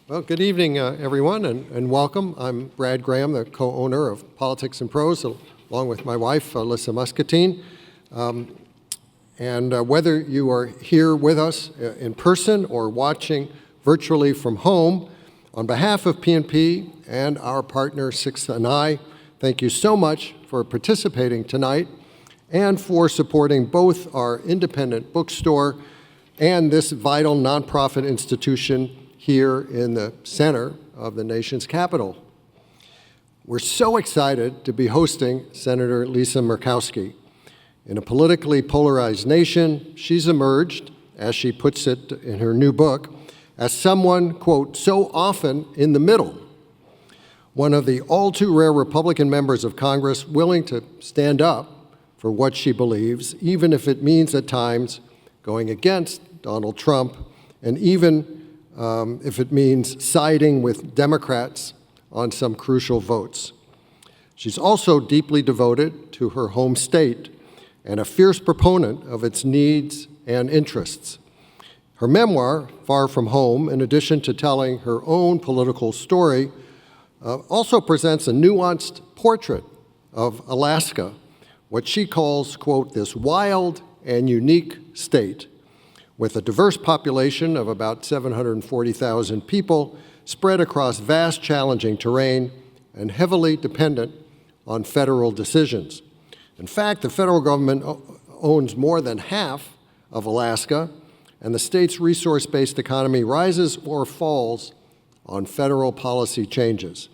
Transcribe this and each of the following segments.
Well, good evening, everyone, and welcome. I'm Brad Graham, the co-owner of Politics and Prose, along with my wife, Alyssa Muscatine. Whether you are here with us in person or watching virtually from home, on behalf of PNP and our partner, Sixth and I, thank you so much for participating tonight and for supporting both our independent bookstore and this vital nonprofit institution here in the center of the nation's capital. We're so excited to be hosting Senator Lisa Murkowski. In a politically polarized nation, she's emerged, as she puts it in her new book, as someone, quote, so often in the middle. One of the all too rare Republican members of Congress willing to stand up for what she believes, even if it means at times going against Donald Trump, and even if it means siding with Democrats on some crucial votes. She's also deeply devoted to her home state and a fierce proponent of its needs and interests. Her memoir, Far From Home, in addition to telling her own political story, also presents a nuanced portrait of Alaska, what she calls, quote, this wild and unique state, with a diverse population of about 740,000 people spread across vast, challenging terrain and heavily dependent on federal decisions. In fact, the federal government owns more than half of Alaska, and the state's resource-based economy rises or falls on federal policy changes.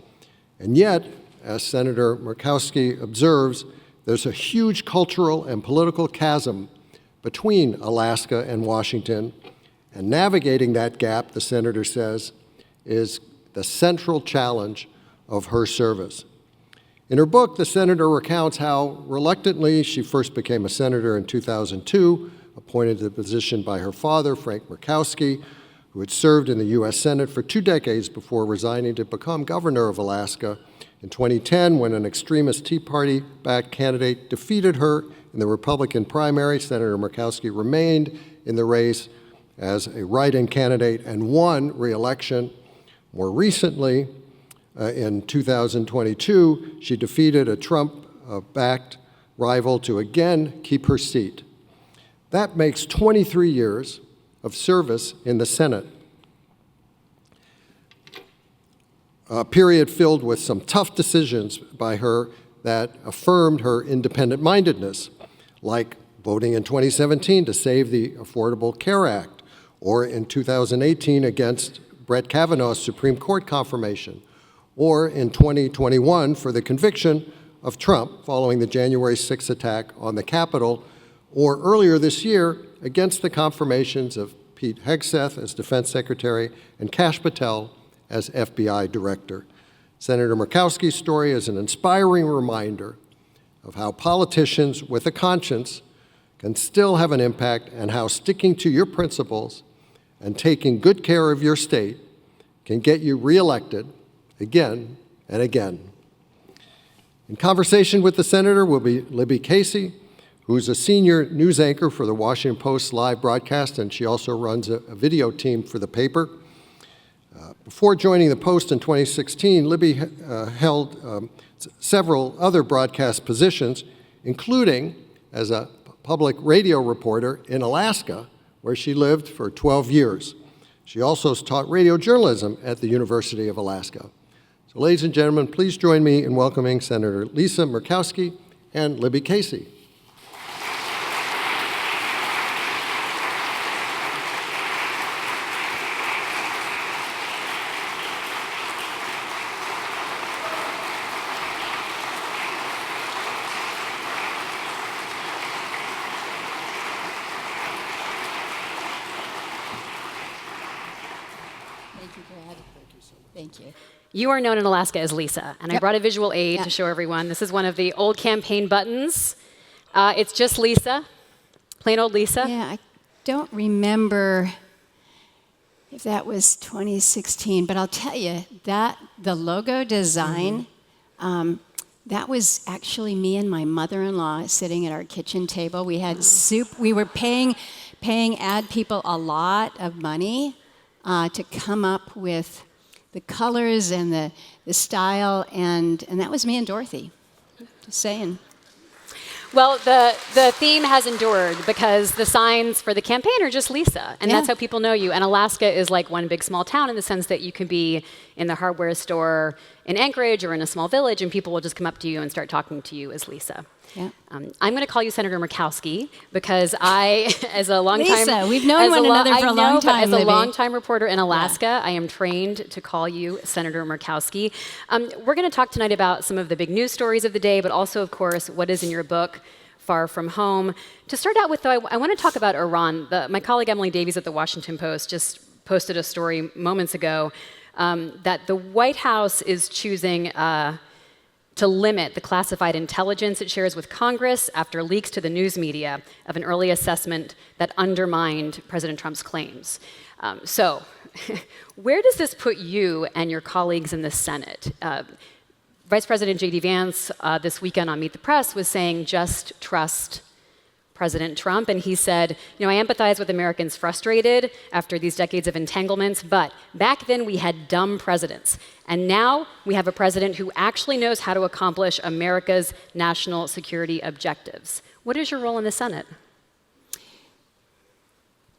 And yet, as Senator Murkowski observes, there's a huge cultural and political chasm between Alaska and Washington, and navigating that gap, the senator says, is the central challenge of her service. In her book, the senator recounts how reluctantly she first became a senator in 2002, appointed to the position by her father, Frank Murkowski, who had served in the U.S. Senate for 2 decades before resigning to become governor of Alaska in 2010, when an extremist Tea Party-backed candidate defeated her in the Republican primary. Senator Murkowski remained in the race as a write-in candidate and won re-election. More recently, in 2022, she defeated a Trump-backed rival to again keep her seat. That makes 23 years of service in the Senate, a period filled with some tough decisions by her that affirmed her independent-mindedness, like voting in 2017 to save the Affordable Care Act, or in 2018 against Brett Kavanaugh's Supreme Court confirmation, or in 2021 for the conviction of Trump following the January 6th attack on the Capitol, or earlier this year against the confirmations of Pete Hegseth as Defense Secretary and Kash Patel as FBI Director. Senator Murkowski's story is an inspiring reminder of how politicians with a conscience can still have an impact, and how sticking to your principles and taking good care of your state can get you reelected again and again. In conversation with the senator will be Libby Casey, who's a senior news anchor for the Washington Post's live broadcast, and she also runs a video team for the paper. Before joining the Post in 2016, Libby held several other broadcast positions, including as a public radio reporter in Alaska, where she lived for 12 years. She also taught radio journalism at the University of Alaska. So, ladies and gentlemen, please join me in welcoming Senator Lisa Murkowski and Libby Casey. Thank you. You are known in Alaska as Lisa, and I brought a visual aid to show everyone. This is one of the old campaign buttons. It's just Lisa, plain old Lisa. Yeah, I don't remember if that was 2016, but I'll tell you that the logo design, that was actually me and my mother-in-law sitting at our kitchen table. We had soup. We were paying ad people a lot of money to come up with the colors and the style, and that was me and Dorothy. Just saying. Well, the theme has endured because the signs for the campaign are just Lisa, and that's how people know you. And Alaska is like one big small town in the sense that you can be in the hardware store in Anchorage or in a small village, and people will just come up to you and start talking to you as Lisa. Yeah. I'm going to call you Senator Murkowski because I, as a long time, Lisa, we've known one another for a long time. As Libby. a longtime reporter in Alaska, I am trained to call you Senator Murkowski. We're going to talk tonight about some of the big news stories of the day, but also, of course, what is in your book, Far From Home. To start out with, though, I want to talk about Iran. My colleague Emily Davies at the Washington Post just posted a story moments ago that the White House is choosing to limit the classified intelligence it shares with Congress after leaks to the news media of an early assessment that undermined President Trump's claims. So, where does this put you and your colleagues in the Senate? Vice President J.D. Vance this weekend on Meet the Press was saying, just trust President Trump, and he said, I empathize with Americans frustrated after these decades of entanglements, but back then we had dumb presidents, and now we have a president who actually knows how to accomplish America's national security objectives. What is your role in the Senate?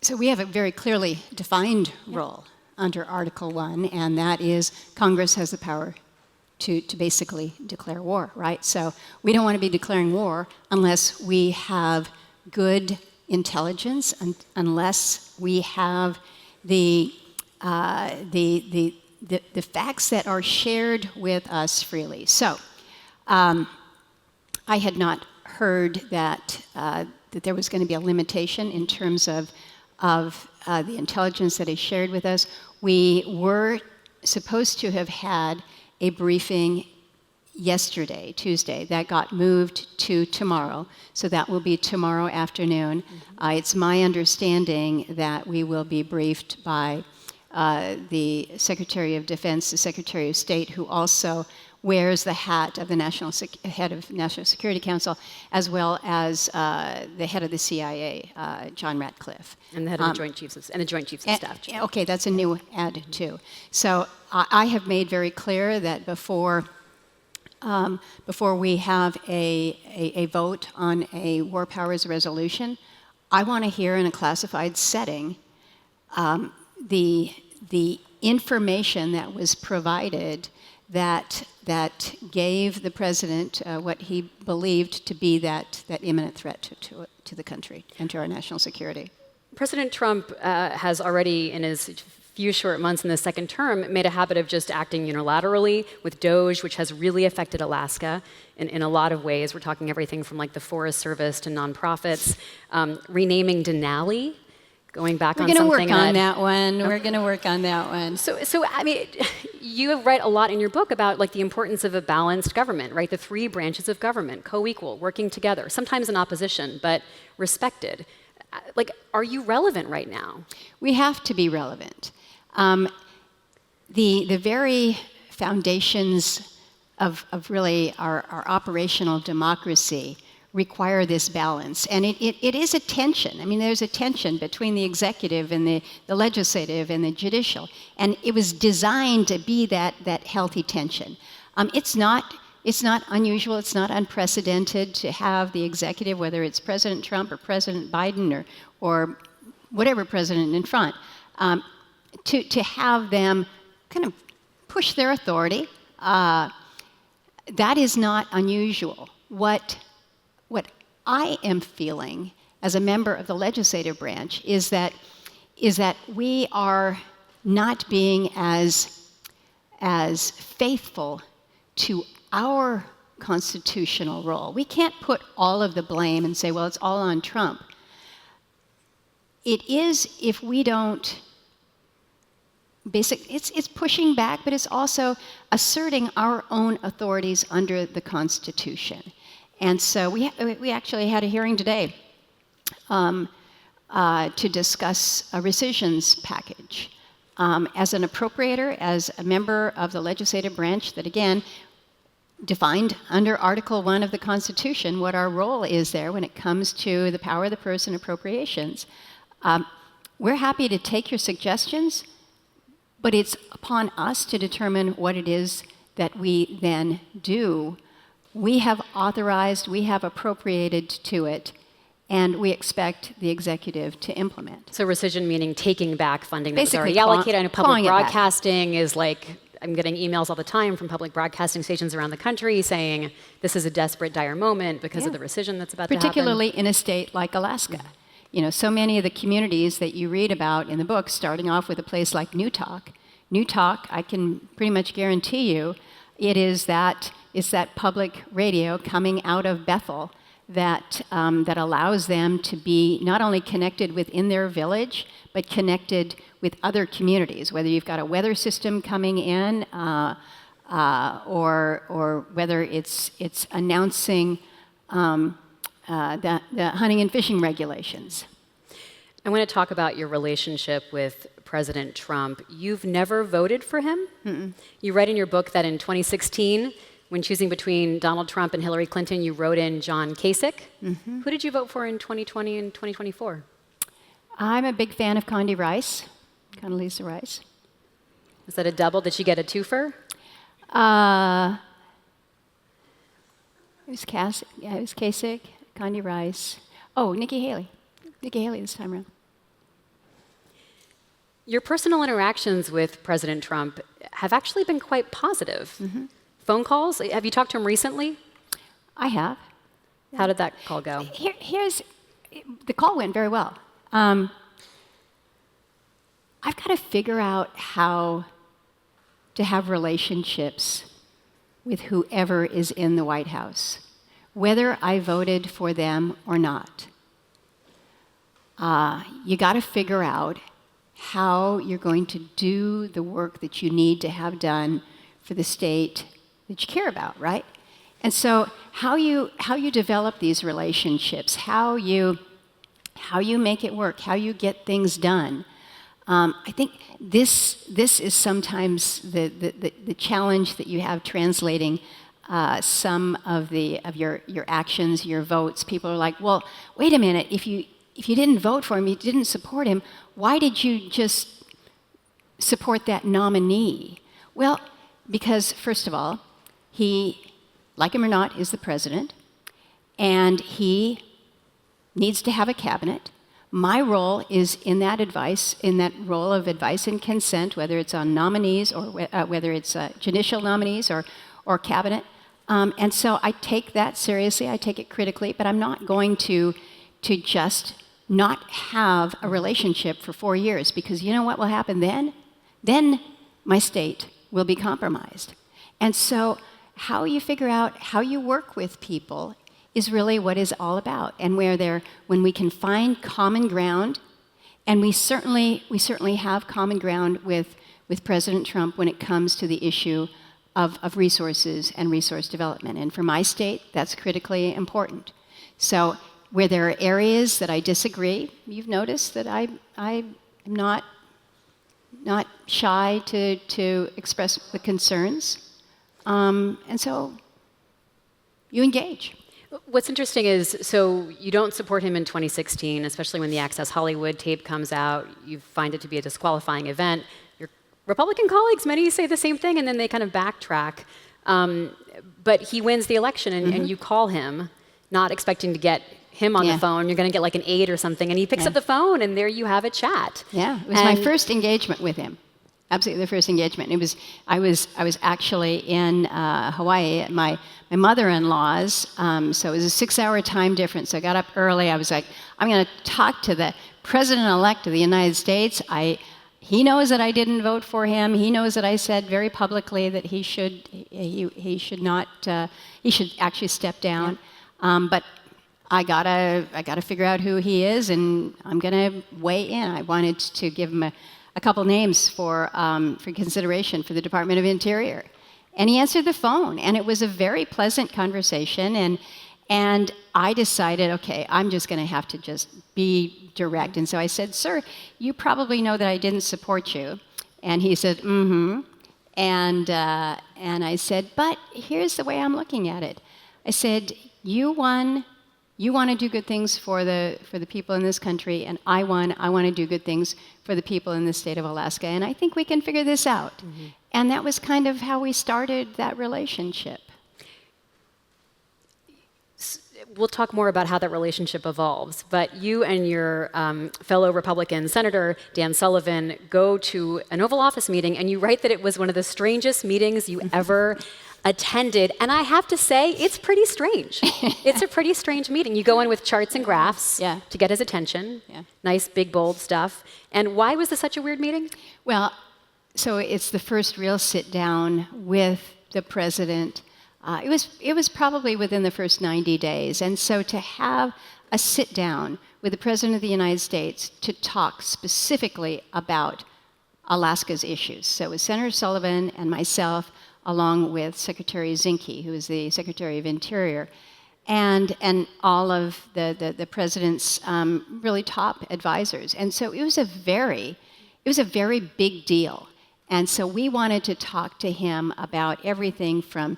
So we have a very clearly defined role under Article 1, and that is Congress has the power to basically declare war, right? So we don't want to be declaring war unless we have good intelligence, unless we have the facts that are shared with us freely. So I had not heard that there was going to be a limitation in terms of the intelligence that is shared with us. We were supposed to have had a briefing yesterday, Tuesday, that got moved to tomorrow. So that will be tomorrow afternoon. It's my understanding that we will be briefed by the Secretary of Defense, the Secretary of State, who also wears the hat of the head of National Security Council, as well as the head of the CIA, John Ratcliffe. And the head of the Joint Chiefs of Staff. Okay, that's a new add too. So I have made very clear that before we have a vote on a war powers resolution, I want to hear in a classified setting the information that was provided that gave the president what he believed to be that imminent threat to the country and to our national security. President Trump has already, in his few short months in the second term, made a habit of just acting unilaterally with DOJ, which has really affected Alaska in a lot of ways. We're talking everything from like the Forest Service to nonprofits, renaming Denali, going back on something. We're going to work on that one. We're going to work on that one. So I mean, you write a lot in your book about like the importance of a balanced government, right? The three branches of government, co-equal, working together, sometimes in opposition, but respected. Like, are you relevant right now? We have to be relevant. The very foundations of really our operational democracy require this balance. And it is a tension. I mean, there's a tension between the executive and the legislative and the judicial. And it was designed to be that healthy tension. It's not unusual, it's not unprecedented to have the executive, whether it's President Trump or President Biden or whatever president in front, to have them kind of push their authority. That is not unusual. What I am feeling as a member of the legislative branch is that we are not being as faithful to our constitutional role. We can't put all of the blame and say, well, it's all on Trump. It is if we don't it's pushing back, but it's also asserting our own authorities under the Constitution. And so we actually had a hearing today to discuss a rescissions package. As an appropriator, as a member of the legislative branch that, again, defined under Article 1 of the Constitution what our role is there when it comes to the power of the purse and appropriations, we're happy to take your suggestions, But it's upon us to determine what it is that we then do. We have authorized, we have appropriated to it, and we expect the executive to implement. So rescission meaning taking back funding that was Basically already allocated. I know public clawing it back. broadcasting is like, I'm getting emails all the time from public broadcasting stations around the country saying this is a desperate, dire moment because of the rescission that's about to happen. Particularly in a state like Alaska. You know, so many of the communities that you read about in the book, starting off with a place like Newtok, I can pretty much guarantee you, it's that public radio coming out of Bethel that allows them to be not only connected within their village, but connected with other communities, whether you've got a weather system coming in, or whether it's announcing the hunting and fishing regulations. I want to talk about your relationship with President Trump. You've never voted for him? Mm-mm. You write in your book that in 2016, when choosing between Donald Trump and Hillary Clinton, you wrote in John Kasich. Mm-hmm. Who did you vote for in 2020 and 2024? I'm a big fan of Condoleezza Rice. Is that a double? Did she get a twofer? It was Kasich, Condi Rice. Oh, Nikki Haley this time around. Your personal interactions with President Trump have actually been quite positive. Mm-hmm. Phone calls? Have you talked to him recently? I have. How did that call go? The call went very well. I've got to figure out how to have relationships with whoever is in the White House, whether I voted for them or not. You got to figure out how you're going to do the work that you need to have done for the state that you care about, right? And so how you develop these relationships, how you make it work, how you get things done. I think this is sometimes the challenge that you have translating some of your actions, your votes. People are like, well, wait a minute, if you didn't vote for him, you didn't support him, why did you just support that nominee? Well, because first of all, he, like him or not, is the president, and he needs to have a cabinet. My role is in that role of advice and consent, whether it's on nominees or whether it's judicial nominees or cabinet. And so I take that seriously, I take it critically, but I'm not going to just not have a relationship for 4 years, because you know what will happen then? Then my state will be compromised. And so how you figure out how you work with people is really what it's all about. And when we can find common ground, and we certainly have common ground with President Trump when it comes to the issue of resources and resource development. And for my state, that's critically important. So where there are areas that I disagree, you've noticed that I'm not shy to express the concerns. And so you engage. What's interesting is, so you don't support him in 2016, especially when the Access Hollywood tape comes out. You find it to be a disqualifying event. Your Republican colleagues, many say the same thing, and then they kind of backtrack. But he wins the election, and you call him, not expecting to get him on the phone. You're going to get like an aide or something, and he picks up the phone, and there you have a chat. Yeah, it was my first engagement with him. Absolutely, the first engagement. I was actually in Hawaii at my mother-in-law's, so it was a 6-hour time difference. So I got up early. I was like, I'm going to talk to the president-elect of the United States. He knows that I didn't vote for him. He knows that I said very publicly that he should actually step down. Yeah. But I gotta figure out who he is, and I'm gonna weigh in. I wanted to give him a couple names for consideration for the Department of Interior. And he answered the phone, and it was a very pleasant conversation, and I decided, okay, I'm just gonna have to just be direct. And so I said, sir, you probably know that I didn't support you. And he said, mm-hmm. And I said, but here's the way I'm looking at it. I said, you won you want to do good things for the people in this country, and I want to do good things for the people in the state of Alaska, and I think we can figure this out. Mm-hmm. And that was kind of how we started that relationship. We'll talk more about how that relationship evolves, but you and your fellow Republican Senator Dan Sullivan go to an Oval Office meeting, and you write that it was one of the strangest meetings you ever attended, and I have to say, it's pretty strange. It's a pretty strange meeting. You go in with charts and graphs to get his attention, nice, big, bold stuff. And why was this such a weird meeting? Well, so it's the first real sit-down with the president. It was probably within the first 90 days. And so to have a sit-down with the President of the United States to talk specifically about Alaska's issues. So it was Senator Sullivan and myself, along with Secretary Zinke, who is the Secretary of Interior, and all of the President's really top advisors. And so it was a very big deal. And so we wanted to talk to him about everything from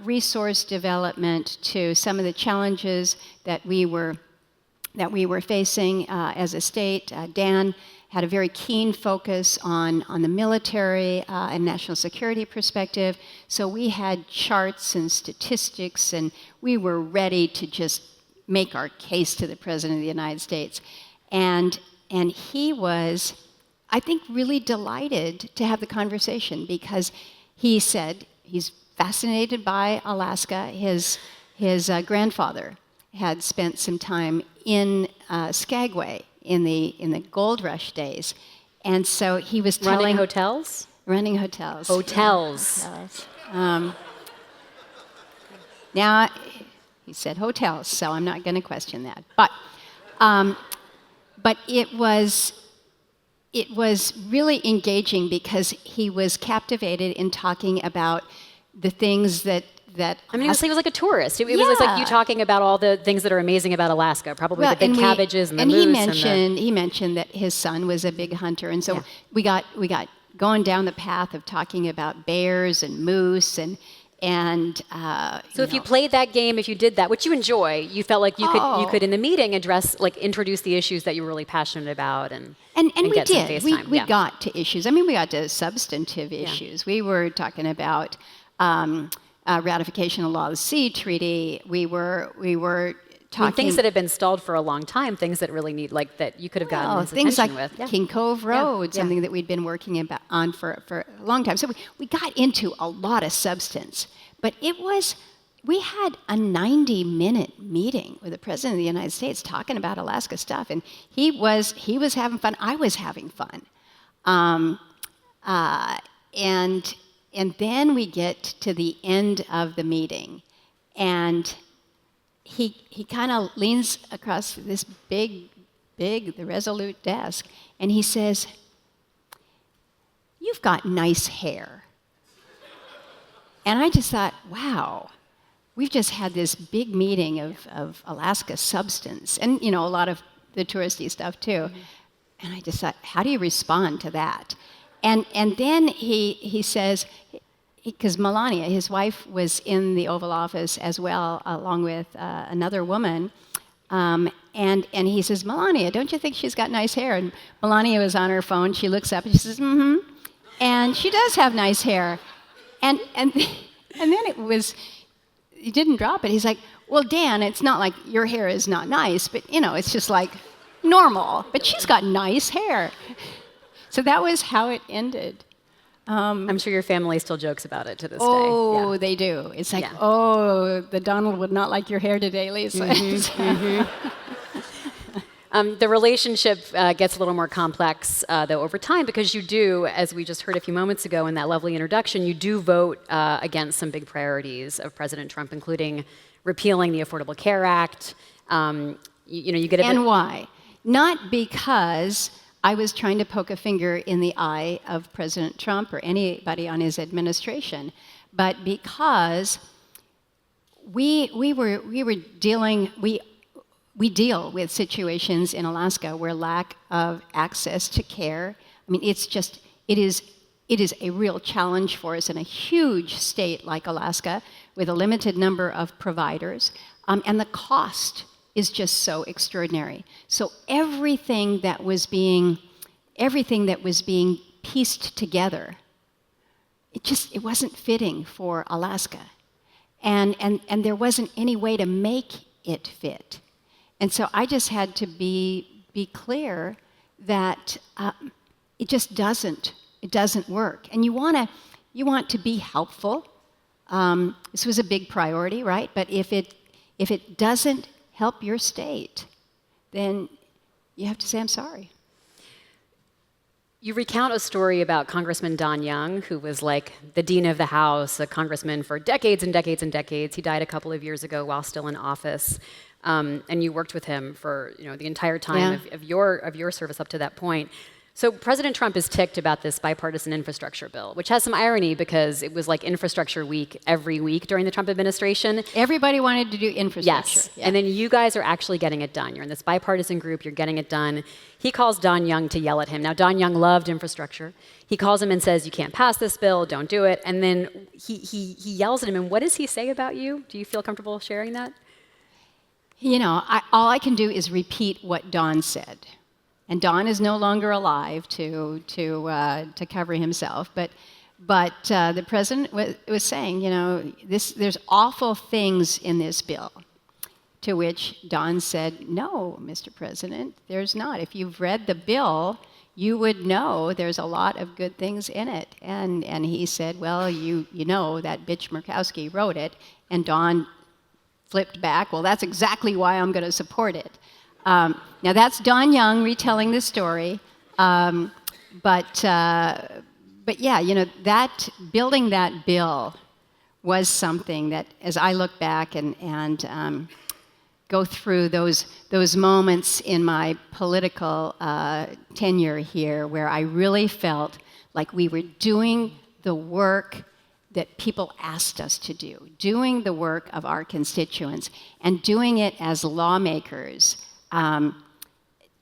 resource development to some of the challenges that we were facing as a state. Dan had a very keen focus on the military and national security perspective. So we had charts and statistics, and we were ready to just make our case to the President of the United States. And he was, I think, really delighted to have the conversation, because he said he's fascinated by Alaska. His grandfather had spent some time in Skagway in the gold rush days, and so he was running hotels. Now he said hotels, so I'm not going to question that. But it was really engaging, because he was captivated in talking about the things that I mean, he was like a tourist. It was like you talking about all the things that are amazing about Alaska, probably the big cabbages and the moose. He mentioned that his son was a big hunter, and so we got going down the path of talking about bears and moose and so if you played that game, if you did that, which you enjoy, you felt like you could in the meeting introduce the issues that you were really passionate about and we get did. Some face time. We got to issues. I mean, we got to substantive issues. We were talking about ratification of Law of the Sea Treaty. We were talking things that have been stalled for a long time. Things that really need that you could have gotten his things attention like with. King Cove Road, something that we'd been working on for a long time. So we got into a lot of substance, but we had a 90-minute meeting with the President of the United States talking about Alaska stuff, and he was having fun. I was having fun, and then we get to the end of the meeting, and he kind of leans across this big, the resolute desk, and he says, "You've got nice hair." And I just thought, wow, we've just had this big meeting of Alaska substance, and a lot of the touristy stuff too. Mm-hmm. And I just thought, how do you respond to that? And then he says, because Melania, his wife, was in the Oval Office as well, along with another woman, and he says, "Melania, don't you think she's got nice hair?" And Melania was on her phone. She looks up and she says, "Mm-hmm," and she does have nice hair. And then he didn't drop it. He's like, "Well, Dan, it's not like your hair is not nice, but it's just like normal. But she's got nice hair." So that was how it ended. I'm sure your family still jokes about it to this day. Oh, they do. It's like, oh, the Donald would not like your hair today, Lisa. The relationship gets a little more complex, though, over time, because you do, as we just heard a few moments ago in that lovely introduction, you do vote against some big priorities of President Trump, including repealing the Affordable Care Act. You get a And why? Not because I was trying to poke a finger in the eye of President Trump or anybody on his administration, but because we deal with situations in Alaska where lack of access to care, I mean, it is a real challenge for us in a huge state like Alaska with a limited number of providers, and the cost is just so extraordinary. So everything that was being pieced together, it wasn't fitting for Alaska. And there wasn't any way to make it fit. And so I just had to be clear that it just doesn't work. And you want to be helpful. This was a big priority, right? But if it doesn't help your state, then you have to say, I'm sorry. You recount a story about Congressman Don Young, who was like the dean of the House, a congressman for decades and decades and decades. He died a couple of years ago while still in office, and you worked with him for the entire time of your service up to that point. So President Trump is ticked about this bipartisan infrastructure bill, which has some irony because it was like infrastructure week every week during the Trump administration. Everybody wanted to do infrastructure. Yes, and then you guys are actually getting it done. You're in this bipartisan group, you're getting it done. He calls Don Young to yell at him. Now, Don Young loved infrastructure. He calls him and says, you can't pass this bill, don't do it. And then he yells at him, and what does he say about you? Do you feel comfortable sharing that? All I can do is repeat what Don said. And Don is no longer alive to cover himself, but the president was saying, there's awful things in this bill. To which Don said, no, Mr. President, there's not. If you've read the bill, you would know there's a lot of good things in it. And he said, well, you know that bitch Murkowski wrote it. And Don flipped back, well, that's exactly why I'm going to support it. Now that's Don Young retelling the story, but yeah, that building that bill was something that, as I look back and go through those moments in my political tenure here, where I really felt like we were doing the work that people asked us to do, doing the work of our constituents, and doing it as lawmakers.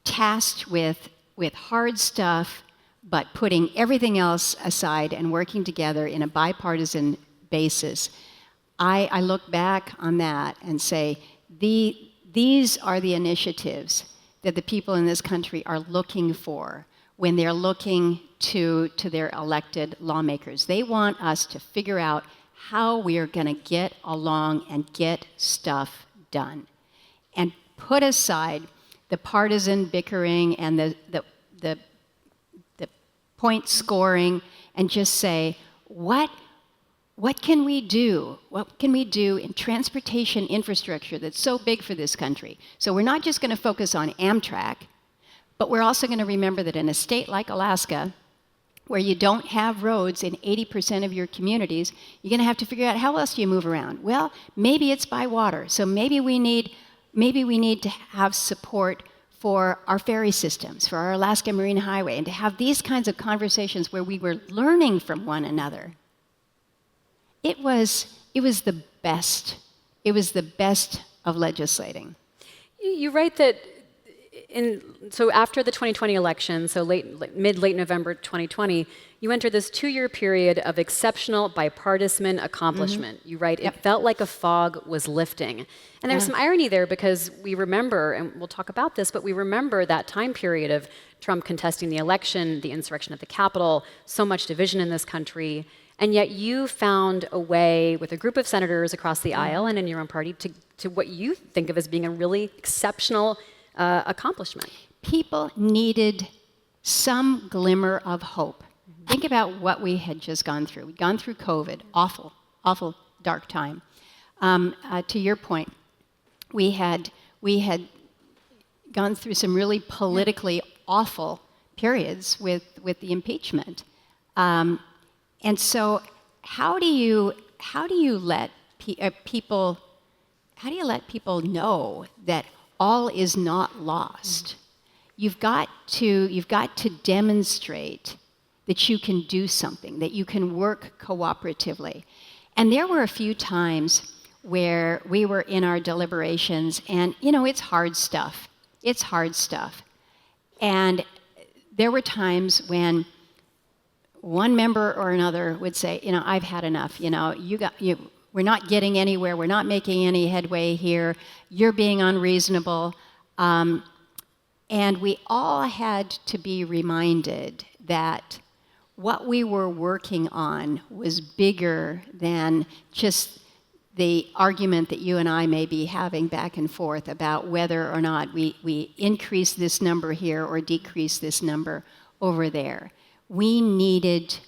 Tasked with hard stuff, but putting everything else aside and working together in a bipartisan basis. I look back on that and say, these are the initiatives that the people in this country are looking for when they're looking to their elected lawmakers. They want us to figure out how we are going to get along and get stuff done. And put aside the partisan bickering and the point scoring, and just say, what can we do? What can we do in transportation infrastructure that's so big for this country? So we're not just going to focus on Amtrak, but we're also going to remember that in a state like Alaska, where you don't have roads in 80% of your communities, you're going to have to figure out how else do you move around. Well, maybe it's by water. So maybe we need to have support for our ferry systems, for our Alaska Marine Highway, and to have these kinds of conversations where we were learning from one another. It was the best. It was the best of legislating. You write that so after the 2020 election, so late November 2020, you entered this 2-year period of exceptional bipartisan accomplishment. Mm-hmm. You write, it felt like a fog was lifting. And there's some irony there because we remember, and we'll talk about this, but we remember that time period of Trump contesting the election, the insurrection at the Capitol, so much division in this country. And yet you found a way with a group of senators across the aisle and in your own party to what you think of as being a really exceptional accomplishment. People needed some glimmer of hope. Mm-hmm. Think about what we had just gone through. We'd gone through COVID, awful, awful dark time. To your point, we had gone through some really politically awful periods with the impeachment. And so how do you let people know that all is not lost? You've got to demonstrate that you can do something, that you can work cooperatively. And there were a few times where we were in our deliberations, and it's hard stuff. It's hard stuff. And there were times when one member or another would say, I've had enough. we're not getting anywhere, we're not making any headway here, you're being unreasonable. And we all had to be reminded that what we were working on was bigger than just the argument that you and I may be having back and forth about whether or not we increase this number here or decrease this number over there. We needed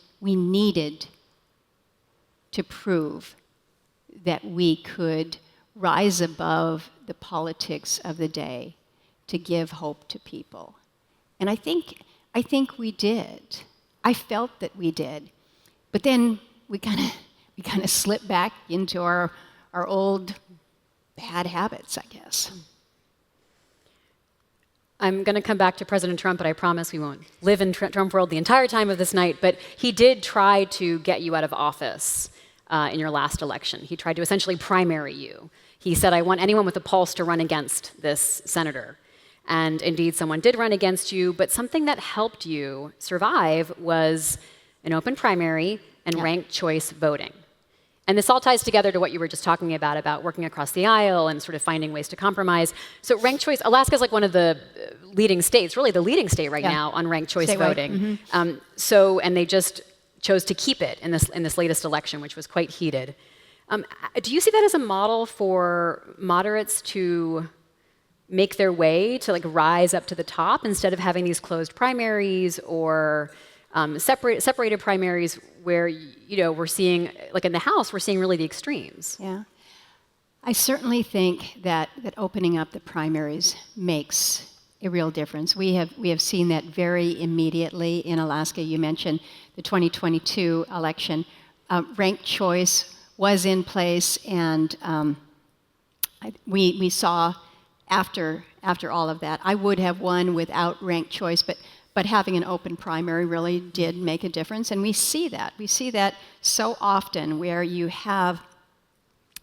to prove that we could rise above the politics of the day to give hope to people. And I think we did. I felt that we did. But then we kind of slipped back into our old bad habits, I guess. I'm going to come back to President Trump, but I promise we won't live in Trump world the entire time of this night. But he did try to get you out of office in your last election. He tried to essentially primary you. He said, I want anyone with a pulse to run against this senator. And indeed, someone did run against you, but something that helped you survive was an open primary and ranked choice voting. And this all ties together to what you were just talking about working across the aisle and sort of finding ways to compromise. So ranked choice, Alaska is like one of the leading states, really the leading state right now on ranked choice voting. Mm-hmm. And they just chose to keep it in this latest election, which was quite heated. Do you see that as a model for moderates to make their way to like rise up to the top instead of having these closed primaries or separated primaries where we're seeing, like in the House, we're seeing really the extremes? Yeah, I certainly think that opening up the primaries makes a real difference. We have seen that very immediately in Alaska. You mentioned the 2022 election. Ranked choice was in place, and we saw after all of that. I would have won without ranked choice, but having an open primary really did make a difference, and we see that. We see that so often where you have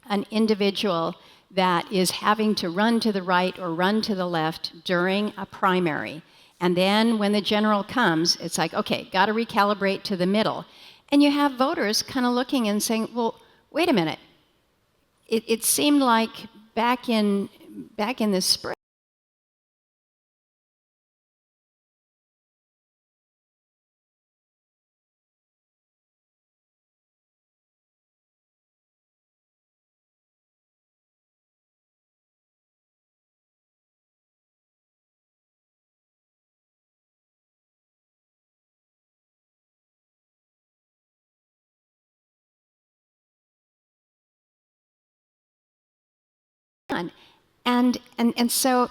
an individual that is having to run to the right or run to the left during a primary. And then when the general comes, it's like, okay, got to recalibrate to the middle. And you have voters kind of looking and saying, well, wait a minute. It seemed like back in the spring, and so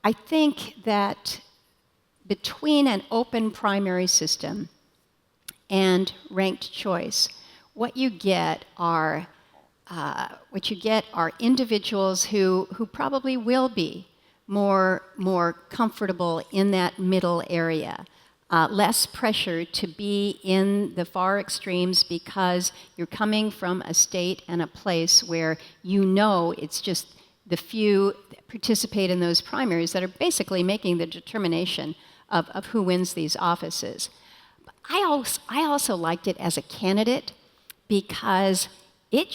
I think that between an open primary system and ranked choice, what you get are individuals who probably will be more comfortable in that middle area. Less pressure to be in the far extremes because you're coming from a state and a place where it's just the few that participate in those primaries that are basically making the determination of who wins these offices. But I also liked it as a candidate because it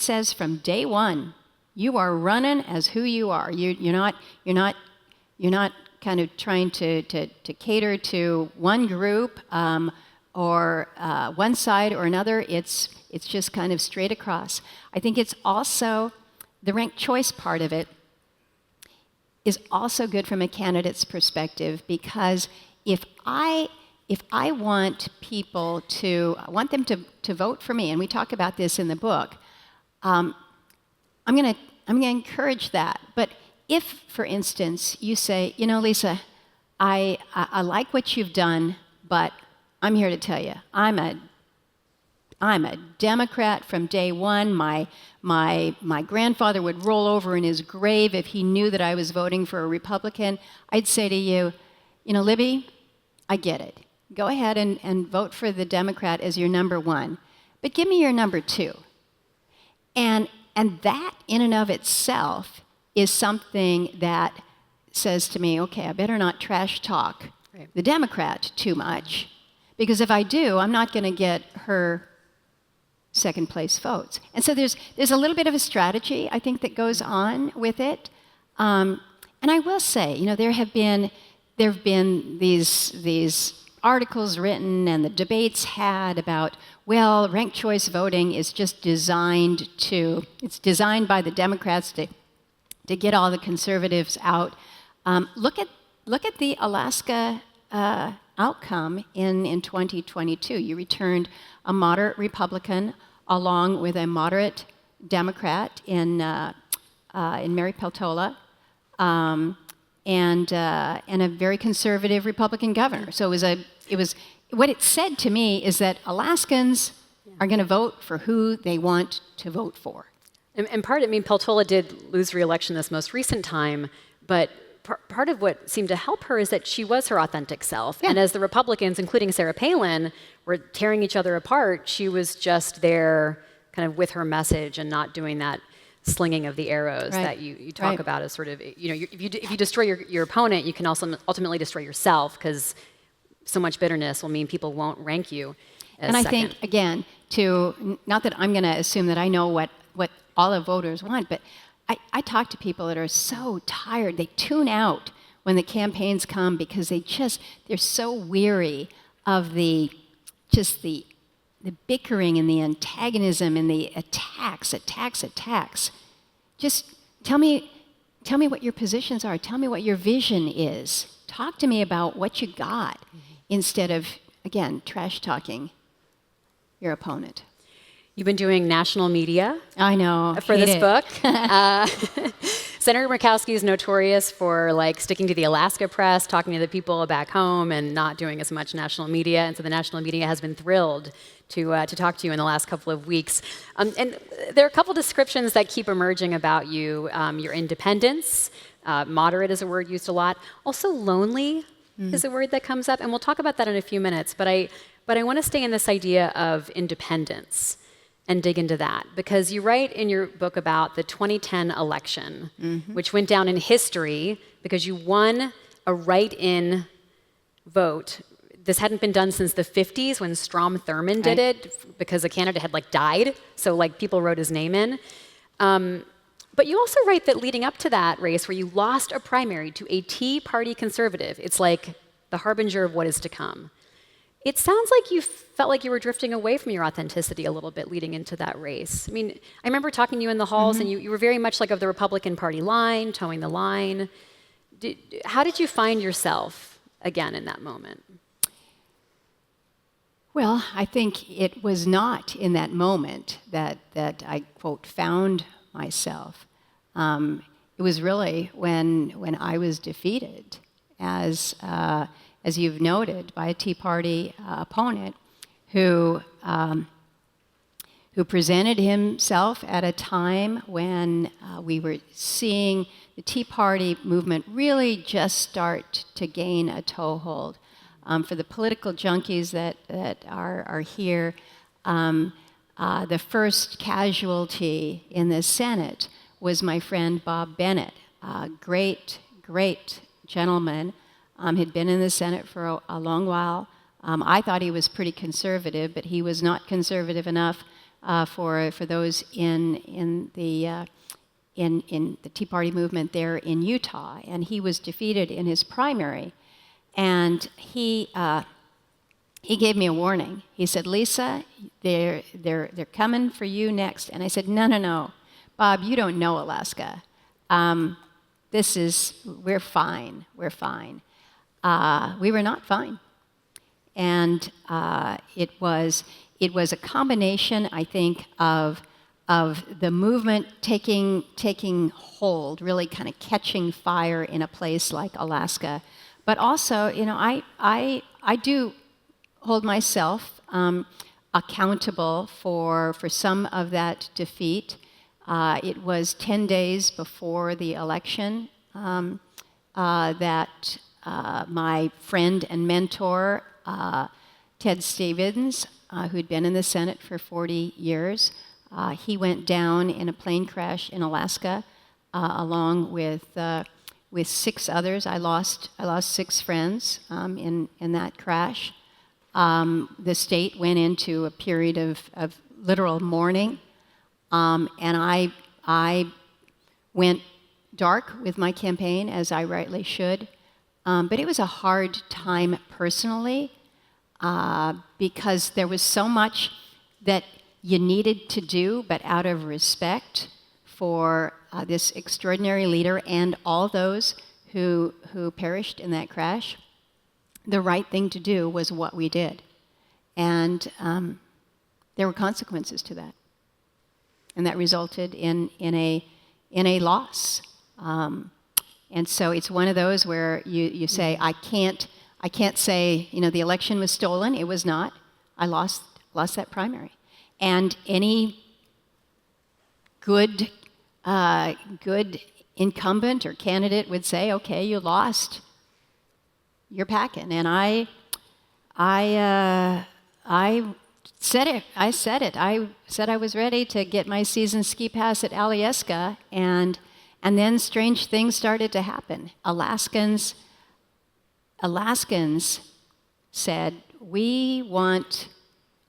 says from day one, you are running as who you are. You're not kind of trying to cater to one group or one side or another. It's just kind of straight across. I think it's also the ranked choice part of it is also good from a candidate's perspective because if I want people I want them to vote for me, and we talk about this in the book, I'm gonna encourage that. But if, for instance, you say, Lisa, I like what you've done, but I'm here to tell you, I'm a Democrat from day one. My grandfather would roll over in his grave if he knew that I was voting for a Republican. I'd say to you, Libby, I get it. Go ahead and vote for the Democrat as your number one, but give me your number two. And that in and of itself is something that says to me, okay, I better not trash talk the Democrat too much, because if I do, I'm not going to get her second place votes. And so there's a little bit of a strategy, I think, that goes on with it. And I will say, there have been these articles written and the debates had about, well, ranked choice voting is just designed by the Democrats to get all the conservatives out. Look at the Alaska outcome in 2022. You returned a moderate Republican along with a moderate Democrat in Mary Peltola, and a very conservative Republican governor. So it was what it said to me is that Alaskans are going to vote for who they want to vote for. And Peltola did lose re-election this most recent time, but part of what seemed to help her is that she was her authentic self. Yeah. And as the Republicans, including Sarah Palin, were tearing each other apart, she was just there kind of with her message and not doing that slinging of the arrows that you talk about as sort of, if you destroy your opponent, you can also ultimately destroy yourself, because so much bitterness will mean people won't rank you as And second. I think, again, not that I'm going to assume that I know what all the voters want, but I talk to people that are so tired. They tune out when the campaigns come because they're so weary of the bickering and the antagonism and the attacks. Just tell me what your positions are. Tell me what your vision is. Talk to me about what you got instead of, again, trash talking your opponent. You've been doing national media. I know. For this book. Senator Murkowski is notorious for sticking to the Alaska press, talking to the people back home, and not doing as much national media. And so the national media has been thrilled to talk to you in the last couple of weeks. And there are a couple descriptions that keep emerging about you. Your independence, moderate is a word used a lot. Also lonely is a word that comes up, and we'll talk about that in a few minutes. But I want to stay in this idea of independence and dig into that, because you write in your book about the 2010 election, which went down in history because you won a write-in vote. This hadn't been done since the 50s when Strom Thurmond did it, because a candidate had died, so people wrote his name in. But you also write that leading up to that race, where you lost a primary to a Tea Party conservative, it's like the harbinger of what is to come. It sounds like you felt like you were drifting away from your authenticity a little bit leading into that race. I mean, I remember talking to you in the halls, and you were very much of the Republican Party line, towing the line. How did you find yourself again in that moment? Well, I think it was not in that moment that I, quote, found myself. It was really when I was defeated, as you've noted, by a Tea Party opponent who presented himself at a time when we were seeing the Tea Party movement really just start to gain a toehold. For the political junkies that are here, the first casualty in the Senate was my friend Bob Bennett, a great gentleman. Had been in the Senate for a long while. I thought he was pretty conservative, but he was not conservative enough for those in the Tea Party movement there in Utah. And he was defeated in his primary, and he gave me a warning. He said, "Lisa, they're coming for you next." And I said, "No, Bob, you don't know Alaska. We're fine. We were not fine. And it was a combination, I think, of the movement taking hold, really kind of catching fire in a place like Alaska. But also, I do hold myself accountable for some of that defeat. It was 10 days before the election that my friend and mentor, Ted Stevens, who'd been in the Senate for 40 years, he went down in a plane crash in Alaska, along with 6 others. I lost 6 friends in that crash. The state went into a period of literal mourning. And I went dark with my campaign, as I rightly should. But it was a hard time personally because there was so much that you needed to do, but out of respect for this extraordinary leader and all those who perished in that crash, the right thing to do was what we did. And there were consequences to that. And that resulted in a loss. And so it's one of those where you say, I can't say, the election was stolen. It was not. I lost that primary. And any good incumbent or candidate would say, okay, you lost. You're packing. And I said it. I said it. I said I was ready to get my season ski pass at Alaskan, and then strange things started to happen. Alaskans said, we want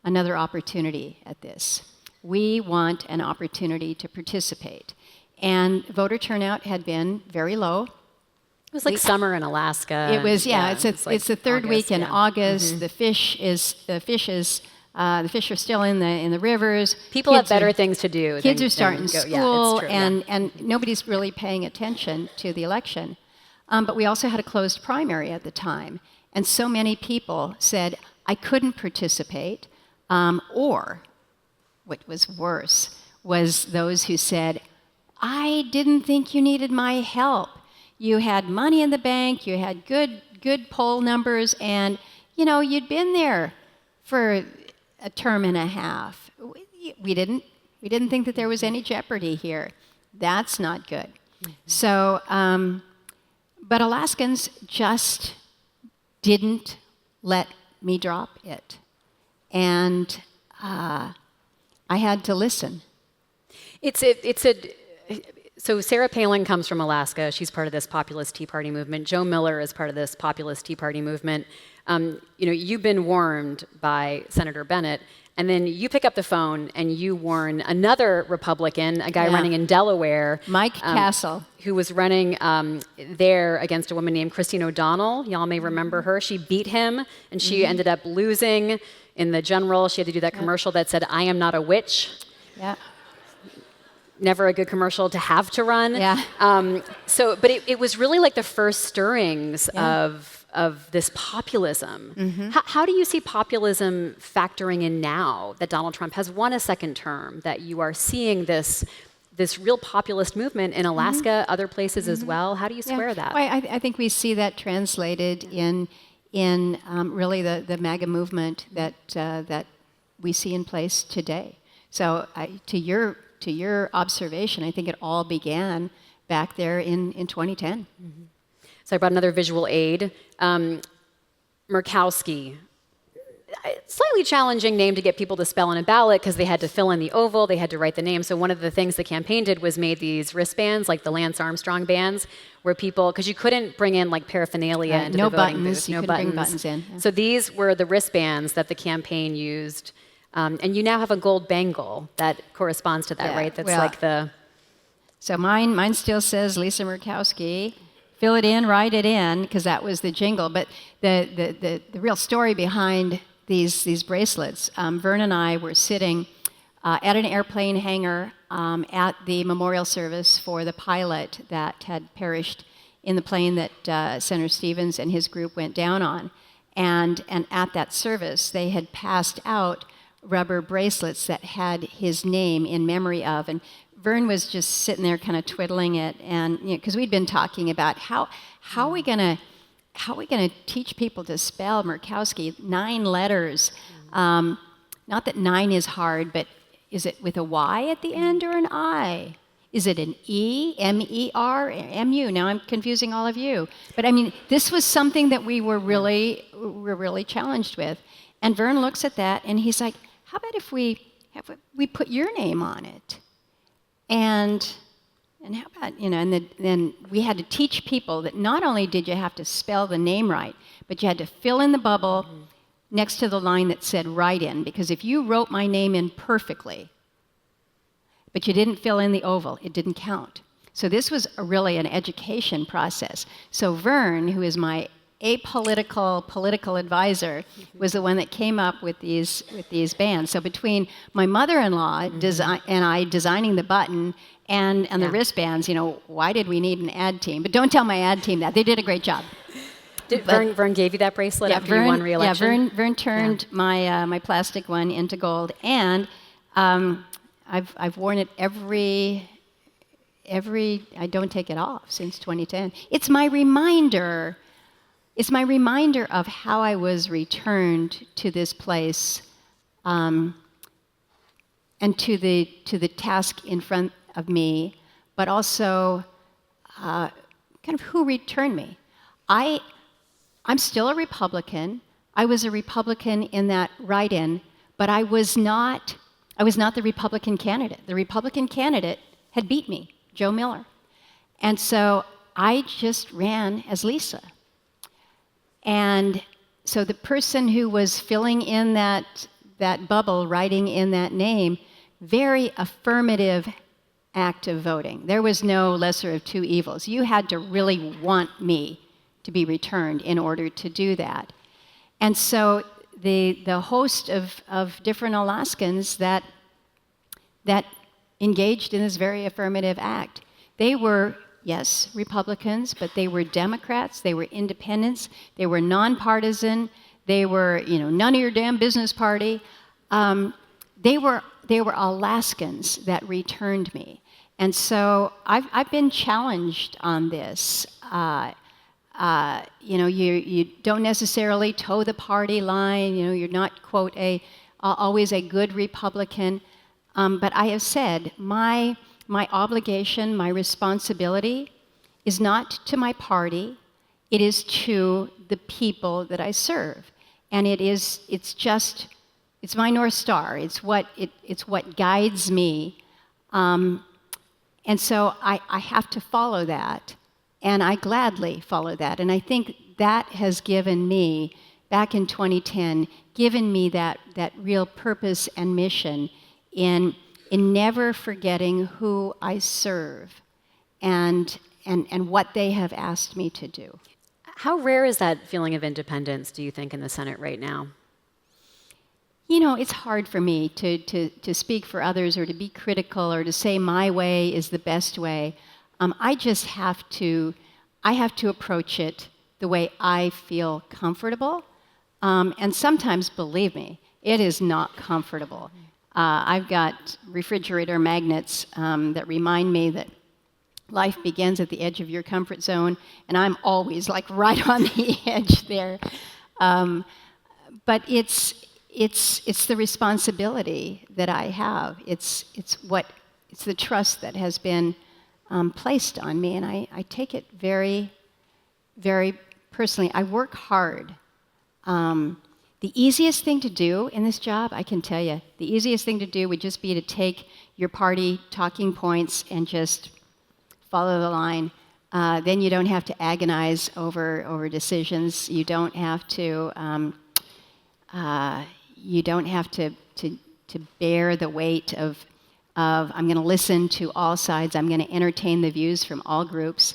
another opportunity at this. We want an opportunity to participate. And voter turnout had been very low. It was like summer in Alaska. It was, it's the third August, week in August. Mm-hmm. The fish are still in the rivers. People have better things to do. Kids are starting school, yeah, and nobody's really paying attention to the election. But we also had a closed primary at the time, and so many people said, I couldn't participate, or what was worse was those who said, I didn't think you needed my help. You had money in the bank, you had good poll numbers, and you'd been there for a term and a half. We didn't think that there was any jeopardy here. That's not good. Mm-hmm. So, but Alaskans just didn't let me drop it, and I had to listen. So Sarah Palin comes from Alaska. She's part of this populist Tea Party movement. Joe Miller is part of this populist Tea Party movement. You've been warned by Senator Bennett, and then you pick up the phone and you warn another Republican, a guy running in Delaware, Mike Castle, who was running there against a woman named Christine O'Donnell. Y'all may remember her. She beat him, and she ended up losing in the general. She had to do that commercial that said, "I am not a witch." Yeah. Never a good commercial to have to run. Yeah. But it was really like the first stirrings of this populism. Mm-hmm. How do you see populism factoring in now that Donald Trump has won a second term, that you are seeing this real populist movement in Alaska, other places as well? How do you square that? Well, I think we see that translated in really the MAGA movement that we see in place today. So to your observation, I think it all began back there in 2010. Mm-hmm. So I brought another visual aid. Murkowski. Slightly challenging name to get people to spell on a ballot because they had to fill in the oval, they had to write the name. So one of the things the campaign did was made these wristbands, like the Lance Armstrong bands, where people, because you couldn't bring in like paraphernalia into the voting booth. No buttons. Bring buttons in. Yeah. So these were the wristbands that the campaign used. And you now have a gold bangle that corresponds to that, right? That's like the... So mine still says Lisa Murkowski. Fill it in, write it in, because that was the jingle. But the real story behind these bracelets, Vern and I were sitting at an airplane hangar at the memorial service for the pilot that had perished in the plane that Senator Stevens and his group went down on. And at that service, they had passed out rubber bracelets that had his name in memory of. And Vern was just sitting there kind of twiddling it, and because we'd been talking about how are we gonna teach people to spell Murkowski, 9 letters. Not that 9 is hard, but is it with a Y at the end or an I? Is it an E, M-E-R, M-U? Now I'm confusing all of you. But I mean, this was something that we were really challenged with. And Vern looks at that and he's like, how about if we put your name on it? And how about, and then we had to teach people that not only did you have to spell the name right, but you had to fill in the bubble, next to the line that said write in, because if you wrote my name in perfectly, but you didn't fill in the oval, it didn't count. So this was really an education process. So Vern, who is my apolitical political advisor, was the one that came up with these bands. So between my mother-in-law and I designing the button and the wristbands, why did we need an ad team? But don't tell my ad team that. They did a great job. Vern gave you that bracelet after you won re-election? Yeah, Vern turned my plastic one into gold, and I've worn it every. I don't take it off since 2010. It's my reminder. It's my reminder of how I was returned to this place, and to the task in front of me, but also kind of who returned me. I'm still a Republican. I was a Republican in that write-in, but I was not the Republican candidate. The Republican candidate had beat me, Joe Miller. And so I just ran as Lisa. And so the person who was filling in that bubble, writing in that name, very affirmative act of voting. There was no lesser of two evils. You had to really want me to be returned in order to do that. And so the host of different Alaskans that engaged in this very affirmative act, they were, yes, Republicans, but they were Democrats, they were independents, they were nonpartisan, they were, none of your damn business party. They were Alaskans that returned me. And so I've been challenged on this. You don't necessarily toe the party line. You're not, quote, always a good Republican. But I have said my obligation, my responsibility is not to my party. It is to the people that I serve. And it's my North Star. It's what guides me. And so I have to follow that. And I gladly follow that. And I think that has given me, back in 2010, given me that real purpose and mission in never forgetting who I serve and what they have asked me to do. How rare is that feeling of independence, do you think, in the Senate right now? It's hard for me to speak for others or to be critical or to say my way is the best way. I just have to approach it the way I feel comfortable. And sometimes, believe me, it is not comfortable. I've got refrigerator magnets that remind me that life begins at the edge of your comfort zone, and I'm always right on the edge there. But it's the responsibility that I have. It's the trust that has been placed on me, and I take it very, very personally. I work hard. The easiest thing to do in this job, I can tell you, the easiest thing to do would just be to take your party talking points and just follow the line. Then you don't have to agonize over decisions. You don't have to bear the weight of I'm going to listen to all sides. I'm going to entertain the views from all groups.